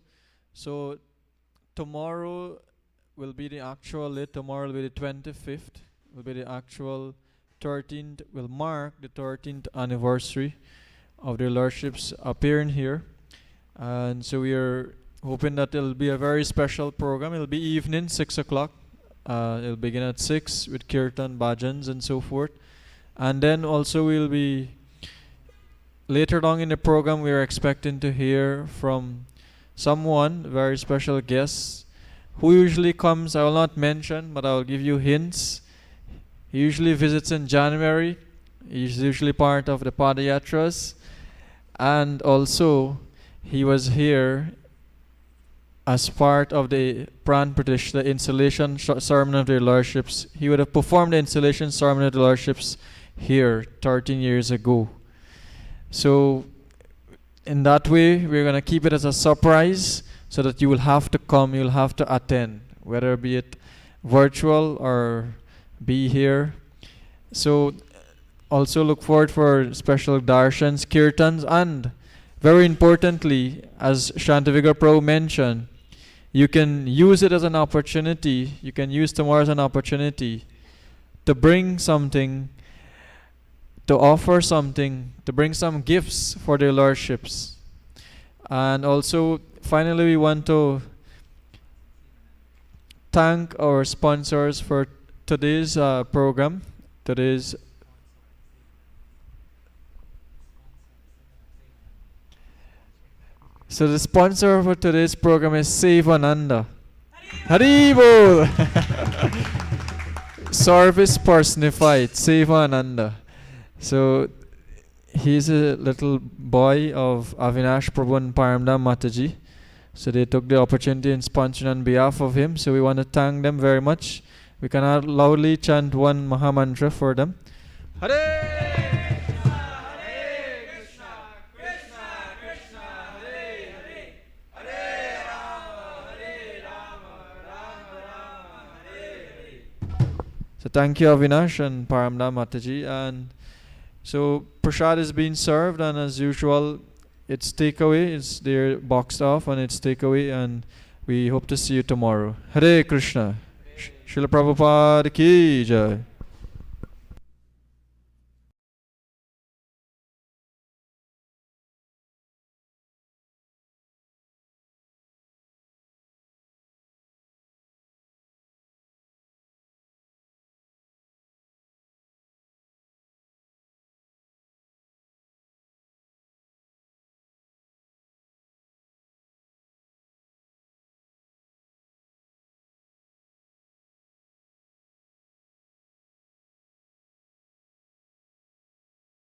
So tomorrow will be the actual date. Tomorrow will be the 25th. Will be the actual 13th. Will mark the 13th anniversary of their Lordships appearing here. And so we are hoping that it will be a very special program. It will be evening, 6 o'clock. It will begin at 6 with kirtan, bhajans and so forth. And then also we will be later on in the program, we are expecting to hear from someone, very special guest, who usually comes. I will not mention, but I will give you hints. He usually visits in January. He's usually part of the Padayatras. And also, he was here as part of the Pran Pratishtha, the installation ceremony of their Lordships. He would have performed the installation ceremony of the Lordships here 13 years ago. So in that way, we're going to keep it as a surprise so that you will have to come, you'll have to attend, whether be it virtual or be here. So also look forward for special darshans, kirtans, and very importantly, as Shantavigar Prabhu mentioned, you can use it as an opportunity, you can use tomorrow as an opportunity to bring something, to offer something, to bring some gifts for their Lordships. And also, finally, we want to thank our sponsors for today's program. So the sponsor for today's program is Sevananda. Haribol! Service personified, Sevananda. So he's a little boy of Avinash Prabhu and Paramdam Mataji. So they took the opportunity and sponsored on behalf of him. So we want to thank them very much. We can loudly chant one Mahamantra for them. Hare Krishna, Hare Krishna, Krishna Krishna, Hare Hare, Hare Rama, Hare Rama, Rama Rama, Hare Hare. So thank you Avinash and Paramdam Mataji. And so prasad is being served, and as usual, it's takeaway. It's there boxed off, and it's takeaway. And we hope to see you tomorrow. Hare Krishna. Srila Prabhupada ki jai.